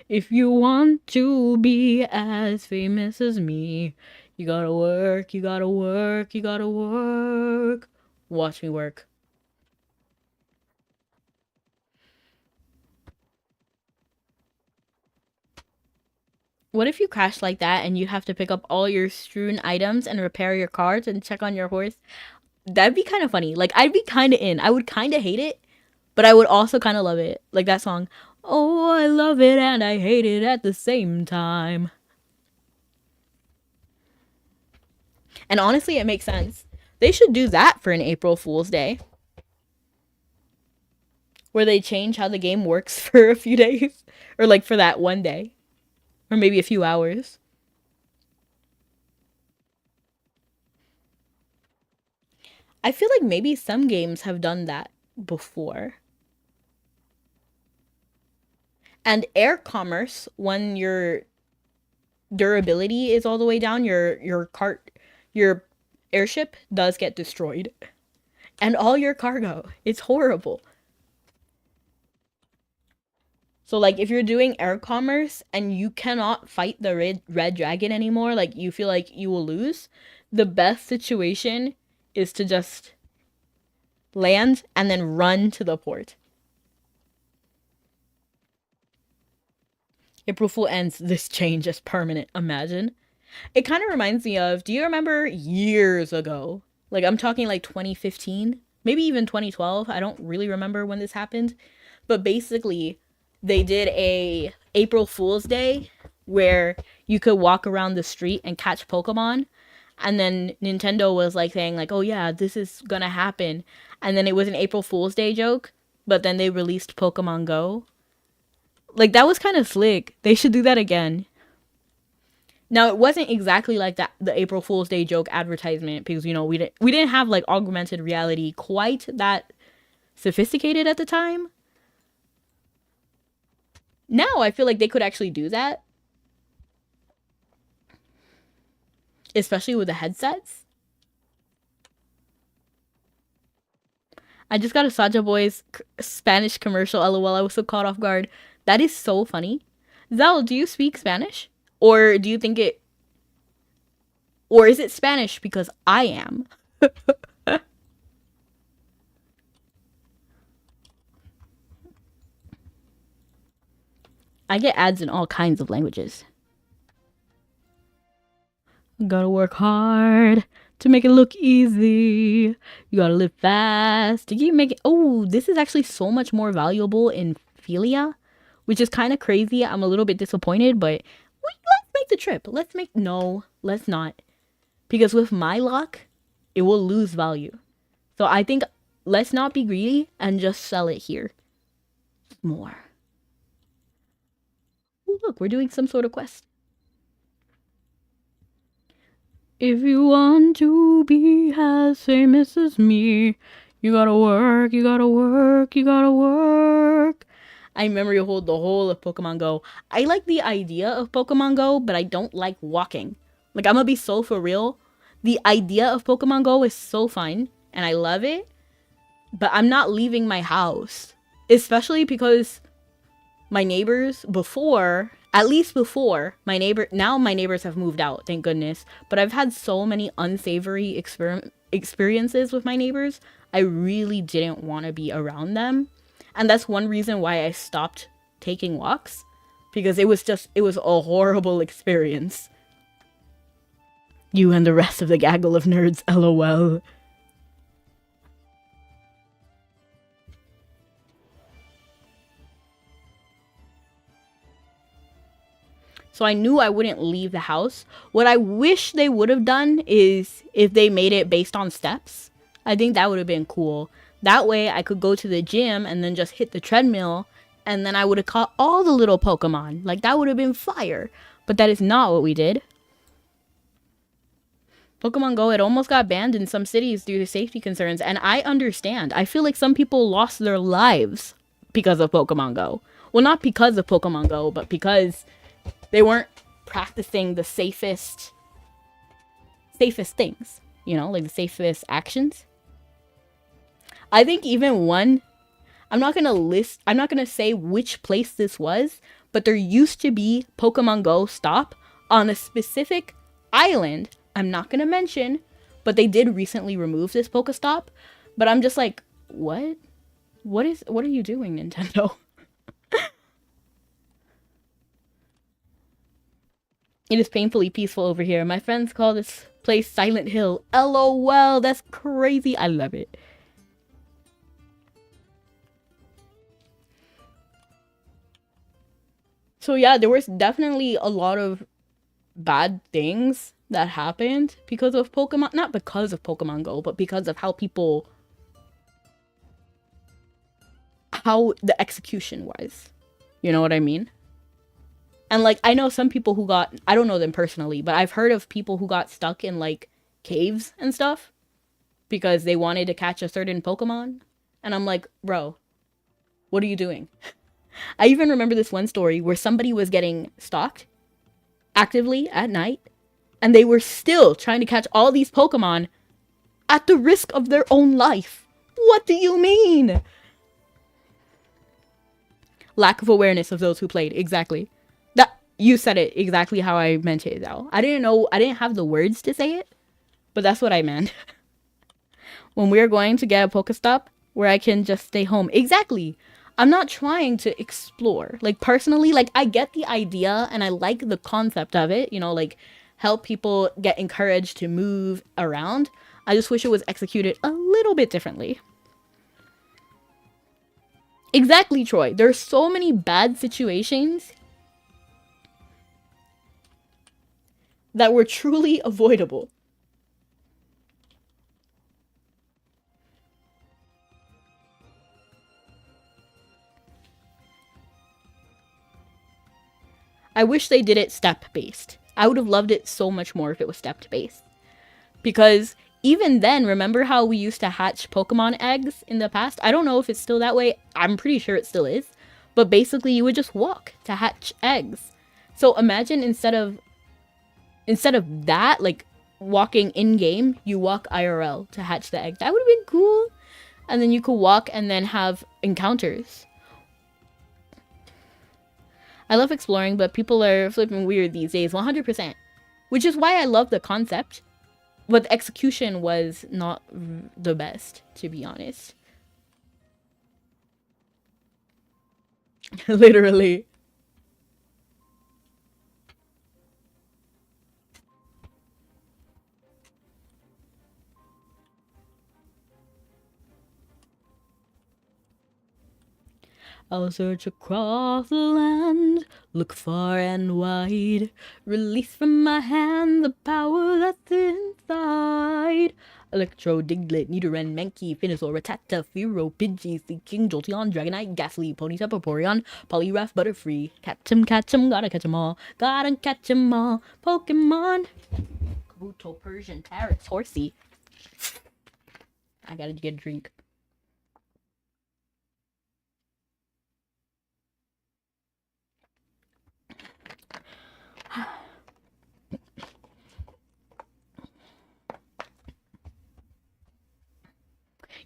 If you want to be as famous as me, you gotta work, you gotta work, you gotta work. Watch me work. What if you crash like that and you have to pick up all your strewn items and repair your cars and check on your horse? That'd be kind of funny. Like, I'd be kind of in. I would kind of hate it, but I would also kind of love it. Like that song. Oh, I love it and I hate it at the same time. And honestly, it makes sense. They should do that for an April Fool's Day. Where they change how the game works for a few days. Or like for that one day. Or maybe a few hours. I feel like maybe some games have done that before. And air commerce, when your durability is all the way down, your airship does get destroyed. And all your cargo. It's horrible. So like if you're doing air commerce and you cannot fight the red dragon anymore, like you feel like you will lose, the best situation is to just land and then run to the port. April Fool ends, this change is permanent. Imagine. It kind of reminds me of, do you remember years ago? Like I'm talking like 2015, maybe even 2012. I don't really remember when this happened. But basically, they did a April Fool's Day where you could walk around the street and catch Pokemon. And then Nintendo was like saying like, oh yeah, this is gonna happen. And then it was an April Fool's Day joke. But then they released Pokemon Go. Like that was kind of slick. They should do that again. Now it wasn't exactly like that the April Fool's Day joke advertisement because you know we didn't have like augmented reality quite that sophisticated at the time. Now I feel like they could actually do that, especially with the headsets. I just got a Saja Boys Spanish commercial. LOL, I was so caught off guard. That is so funny. Zell, do you speak Spanish? Or do you think it... Or is it Spanish because I am? I get ads in all kinds of languages. Gotta work hard to make it look easy. You gotta live fast to keep making... Oh, this is actually so much more valuable in Philia, which is kind of crazy. I'm a little bit disappointed, but let's make the trip. No, let's not. Because with my luck, it will lose value. So I think let's not be greedy and just sell it here. More. Ooh, look, we're doing some sort of quest. If you want to be as famous as me, you gotta work, you gotta work, you gotta work. I memory hold the whole of Pokemon Go. I like the idea of Pokemon Go, but I don't like walking. Like, I'm gonna be so for real. The idea of Pokemon Go is so fun, and I love it, but I'm not leaving my house. Especially because my neighbors before, at least before, now my neighbors have moved out, thank goodness. But I've had so many unsavory experiences with my neighbors. I really didn't want to be around them. And that's one reason why I stopped taking walks. Because it was a horrible experience. You and the rest of the gaggle of nerds, LOL. So I knew I wouldn't leave the house. What I wish they would have done is if they made it based on steps. I think that would have been cool. That way I could go to the gym and then just hit the treadmill, and then I would have caught all the little Pokemon. Like, that would have been fire. But that is not what we did. Pokemon Go, it almost got banned in some cities due to safety concerns, and I understand. I feel like some people lost their lives because of Pokemon Go. Well, not because of Pokemon Go, but because they weren't practicing the safest things, you know, like the safest actions. I think even one, I'm not going to say which place this was, but there used to be Pokemon Go stop on a specific island I'm not going to mention, but they did recently remove this Pokestop. But I'm just like, what? What are you doing, Nintendo? It is painfully peaceful over here. My friends call this place Silent Hill. LOL, that's crazy. I love it. So yeah, there was definitely a lot of bad things that happened because of Pokemon. Not because of Pokemon Go, but because of how the execution was. You know what I mean? And, like, I know some people who I don't know them personally, but I've heard of people who got stuck in, like, caves and stuff because they wanted to catch a certain Pokemon. And I'm like, bro, what are you doing? I even remember this one story where somebody was getting stalked actively at night, and they were still trying to catch all these Pokemon at the risk of their own life. What do you mean? Lack of awareness of those who played. Exactly. You said it exactly how I meant it, though. I didn't have the words to say it, but that's what I meant. When we're going to get a Pokestop where I can just stay home. Exactly. I'm not trying to explore. Like, personally, like, I get the idea and I like the concept of it, you know, like, help people get encouraged to move around. I just wish it was executed a little bit differently. Exactly, Troy. There's so many bad situations that were truly avoidable. I wish they did it step-based. I would have loved it so much more if it was step-based. Because even then, remember how we used to hatch Pokemon eggs in the past? I don't know if it's still that way. I'm pretty sure it still is. But basically, you would just walk to hatch eggs. So imagine instead of that, like, walking in-game, you walk IRL to hatch the egg. That would have been cool. And then you could walk and then have encounters. I love exploring, but people are flipping weird these days, 100%. Which is why I love the concept. But the execution was not the best, to be honest. Literally. I'll search across the land, look far and wide, release from my hand the power that's inside. Electro, Diglett, Nidoran, Mankey, Venusaur, Rattata, Fearow, Pidgey, Seaking, Jolteon, Dragonite, Ghastly, Ponyta, Vaporeon, Poliwrath, Butterfree. Catch 'em, gotta catch 'em all. Gotta catch 'em all. Pokemon. Kabuto, Persian, Parrots, Horsey. I gotta get a drink.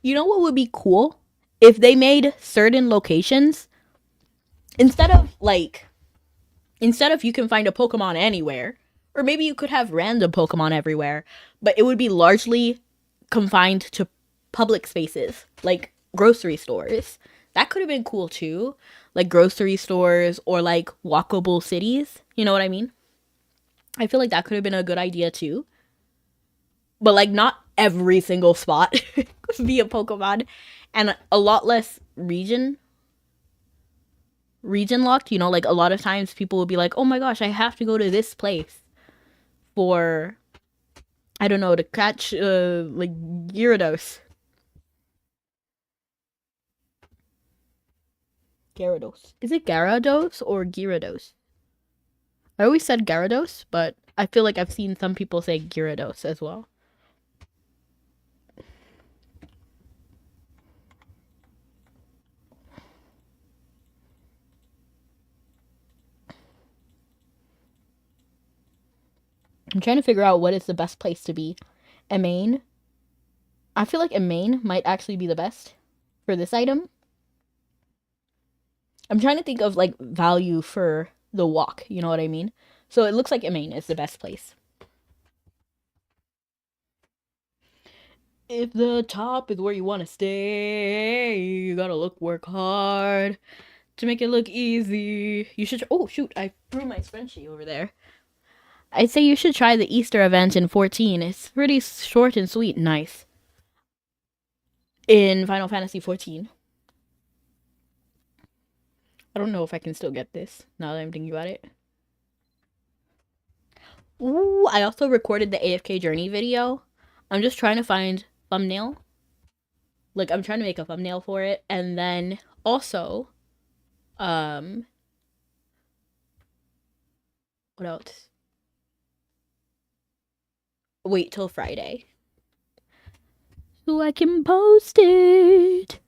You know what would be cool? If they made certain locations, instead of you can find a Pokemon anywhere, or maybe you could have random Pokemon everywhere, but it would be largely confined to public spaces, like grocery stores. That could have been cool too. Like grocery stores or like walkable cities. You know what I mean? I feel like that could have been a good idea too. But like not every single spot could be a Pokemon, and a lot less region locked. You know, like a lot of times people will be like, oh my gosh, I have to go to this place for, I don't know, to catch like Gyarados. Gyarados. Is it Gyarados or Gyarados? I always said Gyarados, but I feel like I've seen some people say Gyarados as well. I'm trying to figure out what is the best place to be. Maine. I feel like Maine might actually be the best for this item. I'm trying to think of like value for the walk, you know what I mean? So it looks like Maine is the best place. If the top is where you want to stay, you gotta work hard to make it look easy. You should. Oh shoot! I threw my scrunchie over there. I'd say you should try the Easter event in 14. It's pretty short and sweet, nice. In Final Fantasy 14. I don't know if I can still get this now that I'm thinking about it. Ooh, I also recorded the AFK journey video. I'm just trying to find thumbnail. Like I'm trying to make a thumbnail for it, and then also, what else? Wait till Friday so I can post it.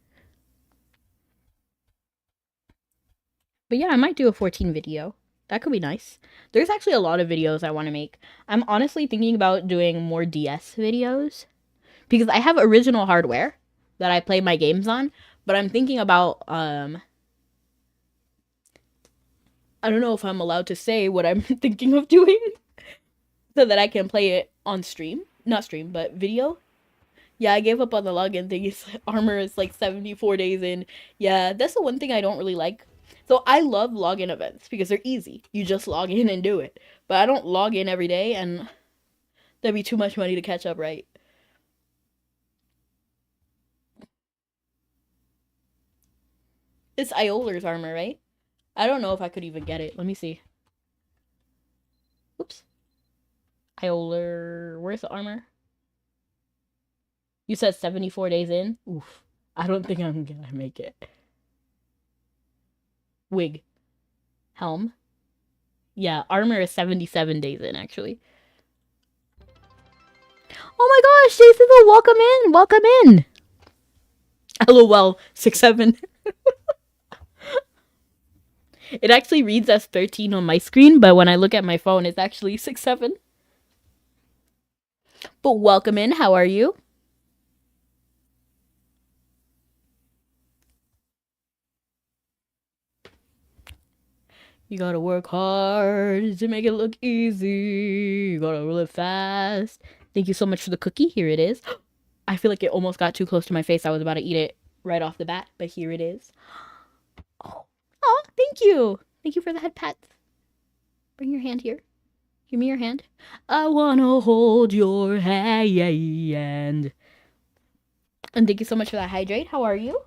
But yeah, I might do a 14 video. That could be nice. There's actually a lot of videos I want to make. I'm honestly thinking about doing more DS videos because I have original hardware that I play my games on, but I'm thinking about I don't know if I'm allowed to say what I'm thinking of doing so that I can play it on stream. Not stream, but video. Yeah, I gave up on the login thing. Armor is like 74 days in. Yeah, that's the one thing I don't really like. So I love login events because they're easy. You just log in and do it. But I don't log in every day, and that'd be too much money to catch up, right? It's Iolar's armor, right? I don't know if I could even get it. Let me see. Oops. Iolar, where's the armor? You said 74 days in? Oof. I don't think I'm gonna make it. Wig. Helm. Yeah, armor is 77 days in, actually. Oh my gosh, Jason, welcome in. Welcome in. LOL, 6-7. It actually reads as 13 on my screen, but when I look at my phone, it's actually 6-7. But welcome in. How are you? You gotta work hard to make it look easy. You gotta roll it fast. Thank you so much for the cookie. Here it is. I feel like it almost got too close to my face. I was about to eat it right off the bat, but here it is. Oh, thank you. Thank you for the head pats. Bring your hand here. Give me your hand. I wanna hold your hand. And thank you so much for that hydrate. How are you?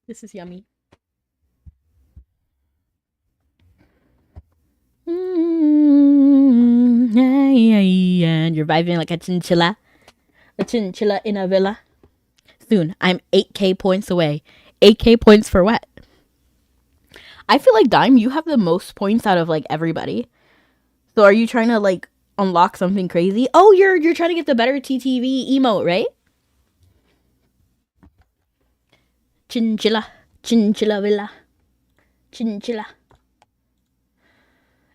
This is yummy. And you're vibing like a chinchilla in a villa. Soon, I'm 8K points away. 8K points for what? I feel like, Dime, you have the most points out of like everybody. So are you trying to like unlock something crazy? Oh, you're trying to get the better TTV emote, right? Chinchilla villa. Chinchilla.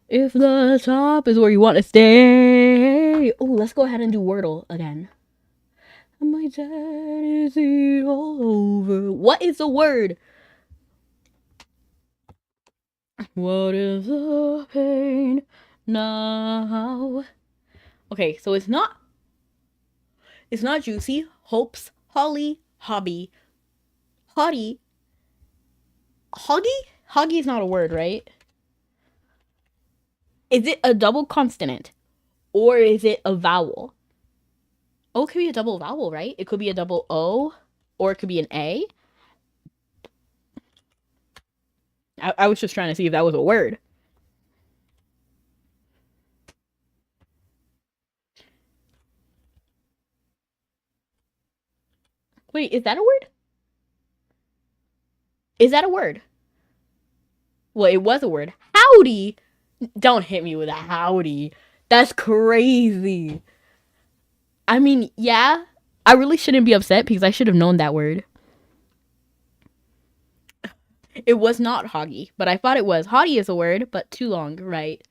If the top is where you want to stay. Oh, let's go ahead and do Wordle again. My dad is it all over. What is the word? What is the pain now? Okay, so it's not juicy. Hopes, holly, hobby, hottie. Hoggy? Hoggy is not a word, right? Is it a double consonant? Or is it a vowel? O could be a double vowel, right? It could be a double O, or it could be an A. I was just trying to see if that was a word. Wait, is that a word? Is that a word? Well, it was a word. Howdy! Don't hit me with a howdy. That's crazy. I mean, yeah, I really shouldn't be upset because I should have known that word. It was not hoggy, but I thought it was. Hottie is a word, but too long, right?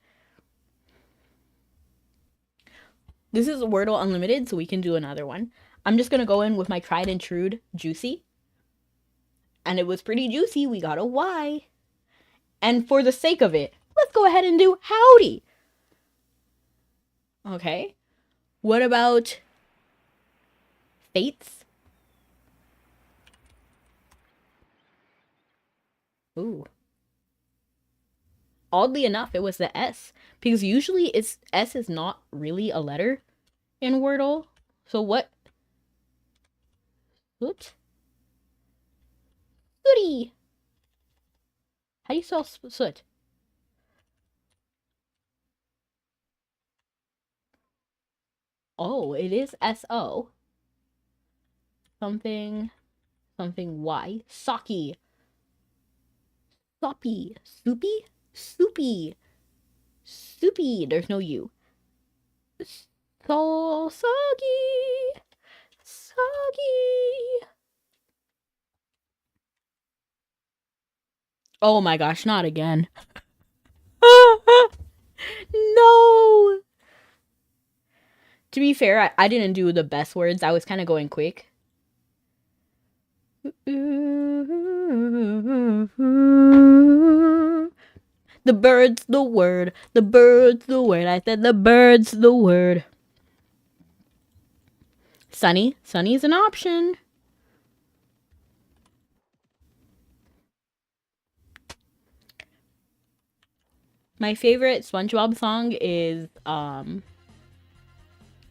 This is a Wordle Unlimited, so we can do another one. I'm just going to go in with my tried and true juicy. And it was pretty juicy. We got a Y. And for the sake of it, let's go ahead and do howdy. Okay. What about fates? Ooh. Oddly enough, it was the S. Because usually S is not really a letter in Wordle. So what? Soot? Sooty. How do you spell soot? Oh, it is S-O. Something Y. Socky. Soppy. Soupy? Soupy. Soupy. There's no U. So soggy. Soggy. Oh my gosh, not again. No. To be fair, I didn't do the best words. I was kind of going quick. The bird's the word. The bird's the word. I said the bird's the word. Sunny. Sunny is an option. My favorite SpongeBob song is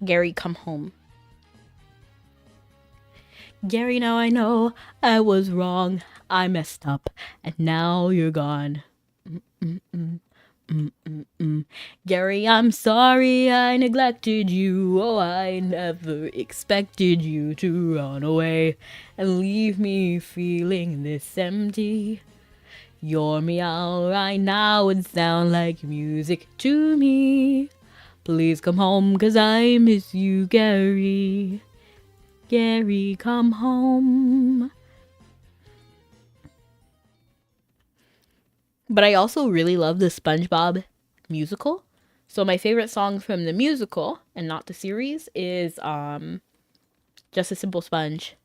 Gary Come Home. Gary, now I know I was wrong. I messed up and now you're gone. Gary, I'm sorry I neglected you. Oh, I never expected you to run away and leave me feeling this empty. Your meow right now would sound like music to me. Please come home 'cause I miss you, Gary. Gary, come home. But I also really love the SpongeBob musical. So my favorite song from the musical, and not the series, is Just a Simple Sponge.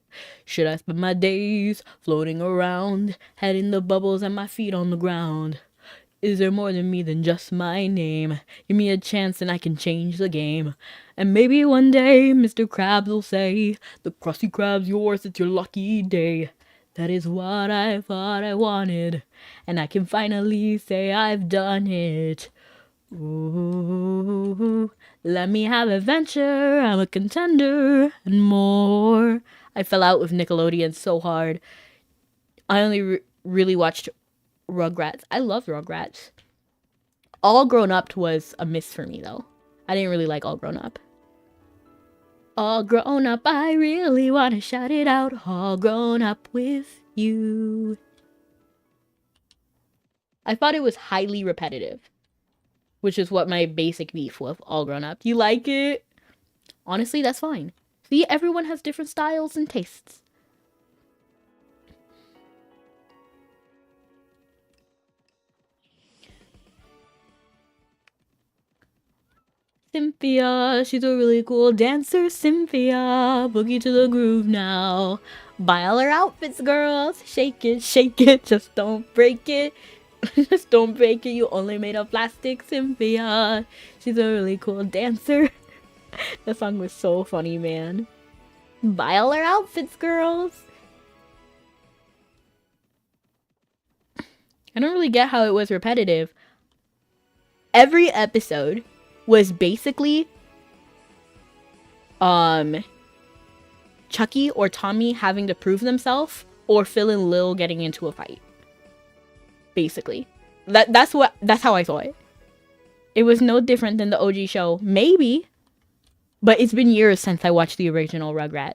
Should I spend my days floating around, head in the bubbles and my feet on the ground? Is there more than me than just my name? Give me a chance and I can change the game. And maybe one day Mr. Krabs will say, the Krusty Krab's yours, it's your lucky day. That is what I thought I wanted, and I can finally say I've done it. Ooh, let me have adventure, I'm a contender, and more. I fell out with Nickelodeon so hard. I only really watched Rugrats. I loved Rugrats. All Grown Up was a miss for me, though. I didn't really like All Grown Up. All grown up, I really want to shout it out. All grown up with you. I thought it was highly repetitive, which is what my basic beef with All Grown Up. You like it? Honestly, that's fine. See, everyone has different styles and tastes. Cynthia, she's a really cool dancer, Cynthia. Boogie to the groove now. Buy all her outfits, girls. Shake it, just don't break it. Just don't break it, you only made of plastic, Cynthia. She's a really cool dancer. That song was so funny, man. Buy all her outfits, girls. I don't really get how it was repetitive. Every episode was basically Chucky or Tommy having to prove themselves, or Phil and Lil getting into a fight. Basically. That's how I saw it. It was no different than the OG show. Maybe. But it's been years since I watched the original Rugrats.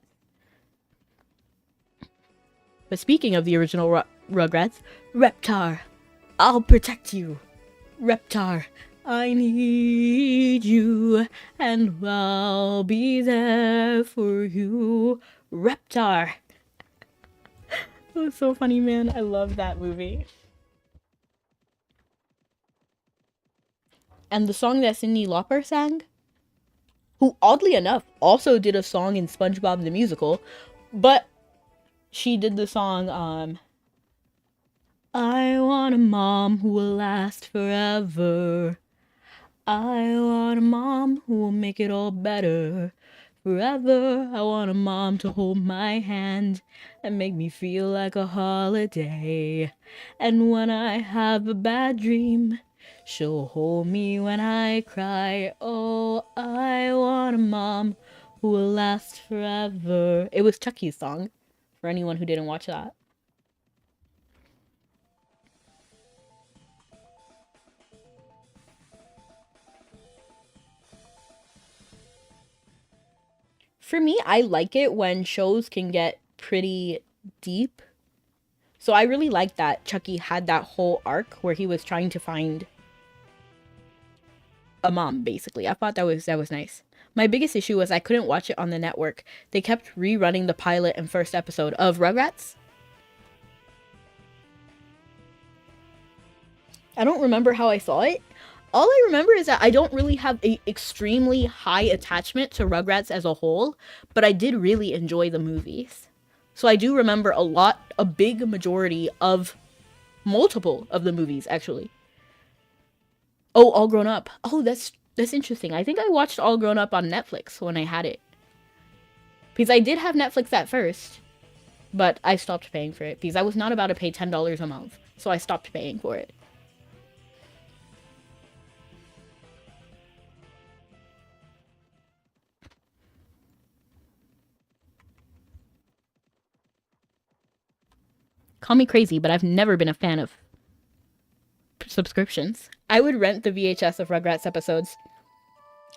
But speaking of the original Rugrats, Reptar, I'll protect you. Reptar, I need you, and I'll be there for you. Reptar. It was so funny, man. I love that movie. And the song that Cyndi Lauper sang, who oddly enough also did a song in SpongeBob the Musical, but she did the song, I want a mom who will last forever. I want a mom who will make it all better. Forever, I want a mom to hold my hand and make me feel like a holiday. And when I have a bad dream, she'll hold me when I cry. Oh, I want a mom who will last forever. It was Chucky's song, for anyone who didn't watch that. For me, I like it when shows can get pretty deep. So I really like that Chucky had that whole arc where he was trying to find a mom, basically. I thought that was nice. My biggest issue was I couldn't watch it on the network. They kept rerunning the pilot and first episode of Rugrats. I don't remember how I saw it. All I remember is that I don't really have an extremely high attachment to Rugrats as a whole, but I did really enjoy the movies. So I do remember a big majority of multiple of the movies, actually. Oh, All Grown Up. Oh, that's interesting. I think I watched All Grown Up on Netflix when I had it. Because I did have Netflix at first, but I stopped paying for it because I was not about to pay $10 a month. So I stopped paying for it. Call me crazy, but I've never been a fan of subscriptions. I would rent the VHS of Rugrats episodes.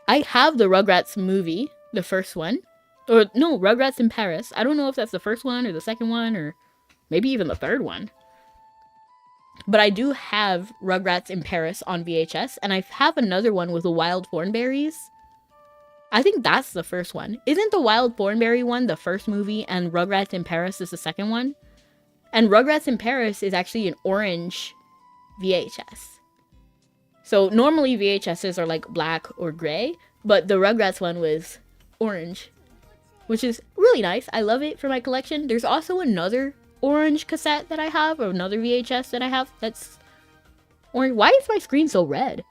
I have the Rugrats movie, the first one. Or, no, Rugrats in Paris. I don't know if that's the first one or the second one or maybe even the third one. But I do have Rugrats in Paris on VHS, and I have another one with the Wild Thornberries. I think that's the first one. Isn't the Wild Thornberry one the first movie, and Rugrats in Paris is the second one? And Rugrats in Paris is actually an orange VHS. So normally VHSs are like black or gray, but the Rugrats one was orange, which is really nice. I love it for my collection. There's also another orange cassette that I have, or another VHS that I have that's orange. Why is my screen so red?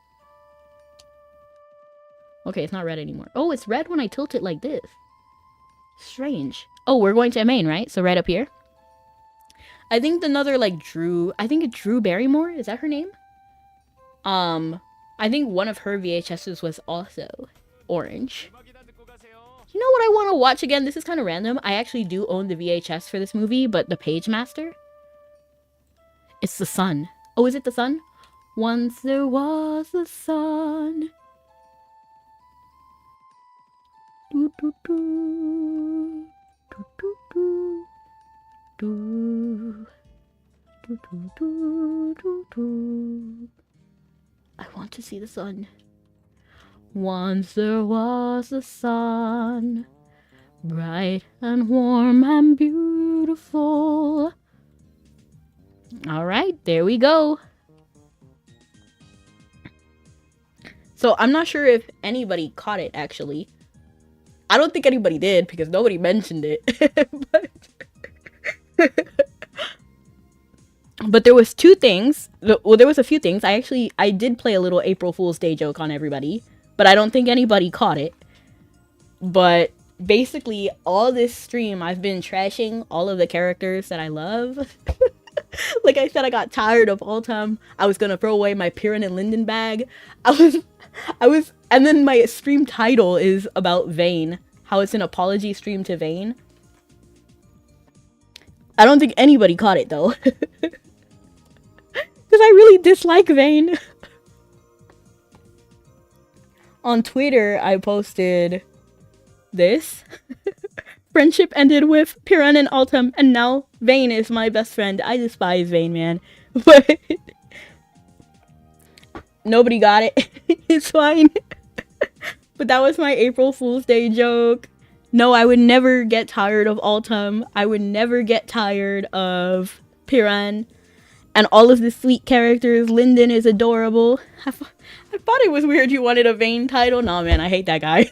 Okay, it's not red anymore. Oh, it's red when I tilt it like this. Strange. Oh, we're going to Maine, right? So right up here. I think another like I think it's Drew Barrymore. Is that her name? I think one of her VHSs was also orange. You know what I want to watch again? This is kind of random. I actually do own the VHS for this movie, but the Page Master. It's the sun. Oh, is it the sun? Once there was a sun. Do, do, do. Do, do, do. Do. Do, do, do, do, do. I want to see the sun. Once there was a sun, bright and warm and beautiful. All right, there we go. So I'm not sure if anybody caught it, actually. I don't think anybody did because nobody mentioned it. But there was two things. Well, there was a few things. I did play a little April Fool's Day joke on everybody, but I don't think anybody caught it. But basically, all this stream, I've been trashing all of the characters that I love. Like I said, I got tired of Altum. I was gonna throw away my Piran and Linden bag. I was, and then my stream title is about Vayne. How it's an apology stream to Vayne. I don't think anybody caught it though. Because I really dislike Vayne. On Twitter, I posted this. Friendship ended with Piran and Altum, and now Vayne is my best friend. I despise Vayne, man. But nobody got it. It's fine. But that was my April Fool's Day joke. No, I would never get tired of Altum. I would never get tired of Piran. And all of the sweet characters. Linden is adorable. I thought it was weird you wanted a Vayne title. Nah, man, I hate that guy.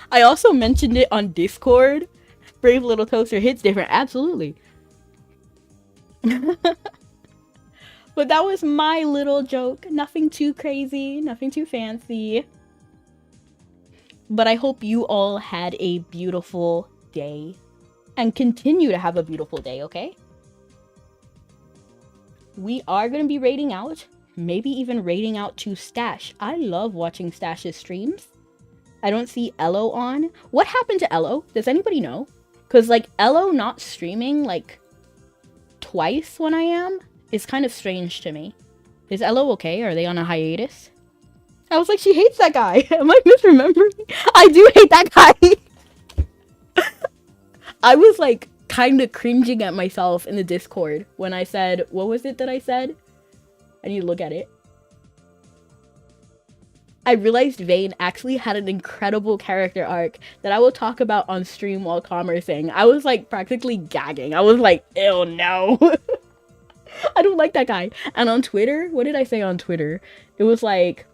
I also mentioned it on Discord. Brave Little Toaster hits different. Absolutely. But that was my little joke. Nothing too crazy. Nothing too fancy. But I hope you all had a beautiful day. And continue to have a beautiful day, okay? We are going to be raiding out. Maybe even raiding out to Stash. I love watching Stash's streams. I don't see Elo on. What happened to Elo? Does anybody know? Because, like, Elo not streaming, like, twice when I am is kind of strange to me. Is Elo okay? Are they on a hiatus? I was like, she hates that guy. Am I misremembering? I do hate that guy. I was, like, kind of cringing at myself in the Discord when I said, what was it that I said? I need to look at it. I realized Vayne actually had an incredible character arc that I will talk about on stream while commercing. I was like practically gagging. I was like, ew, no. I don't like that guy. And on Twitter, what did I say on Twitter? It was like,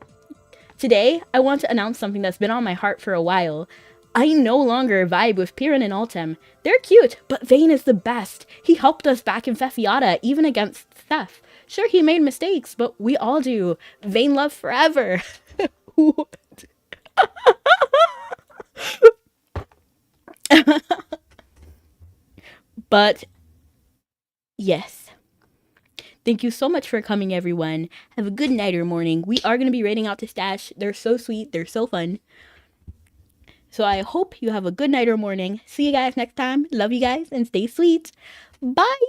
today I want to announce something that's been on my heart for a while. I no longer vibe with Piran and Altem. They're cute, but Vayne is the best. He helped us back in Fefiata, even against Thef. Sure, he made mistakes, but we all do. Vayne love forever. But yes, thank you so much for coming, everyone. Have a good night or morning. We are going to be raiding out to Stash. They're so sweet. They're so fun. So I hope you have a good night or morning. See you guys next time. Love you guys and stay sweet. Bye.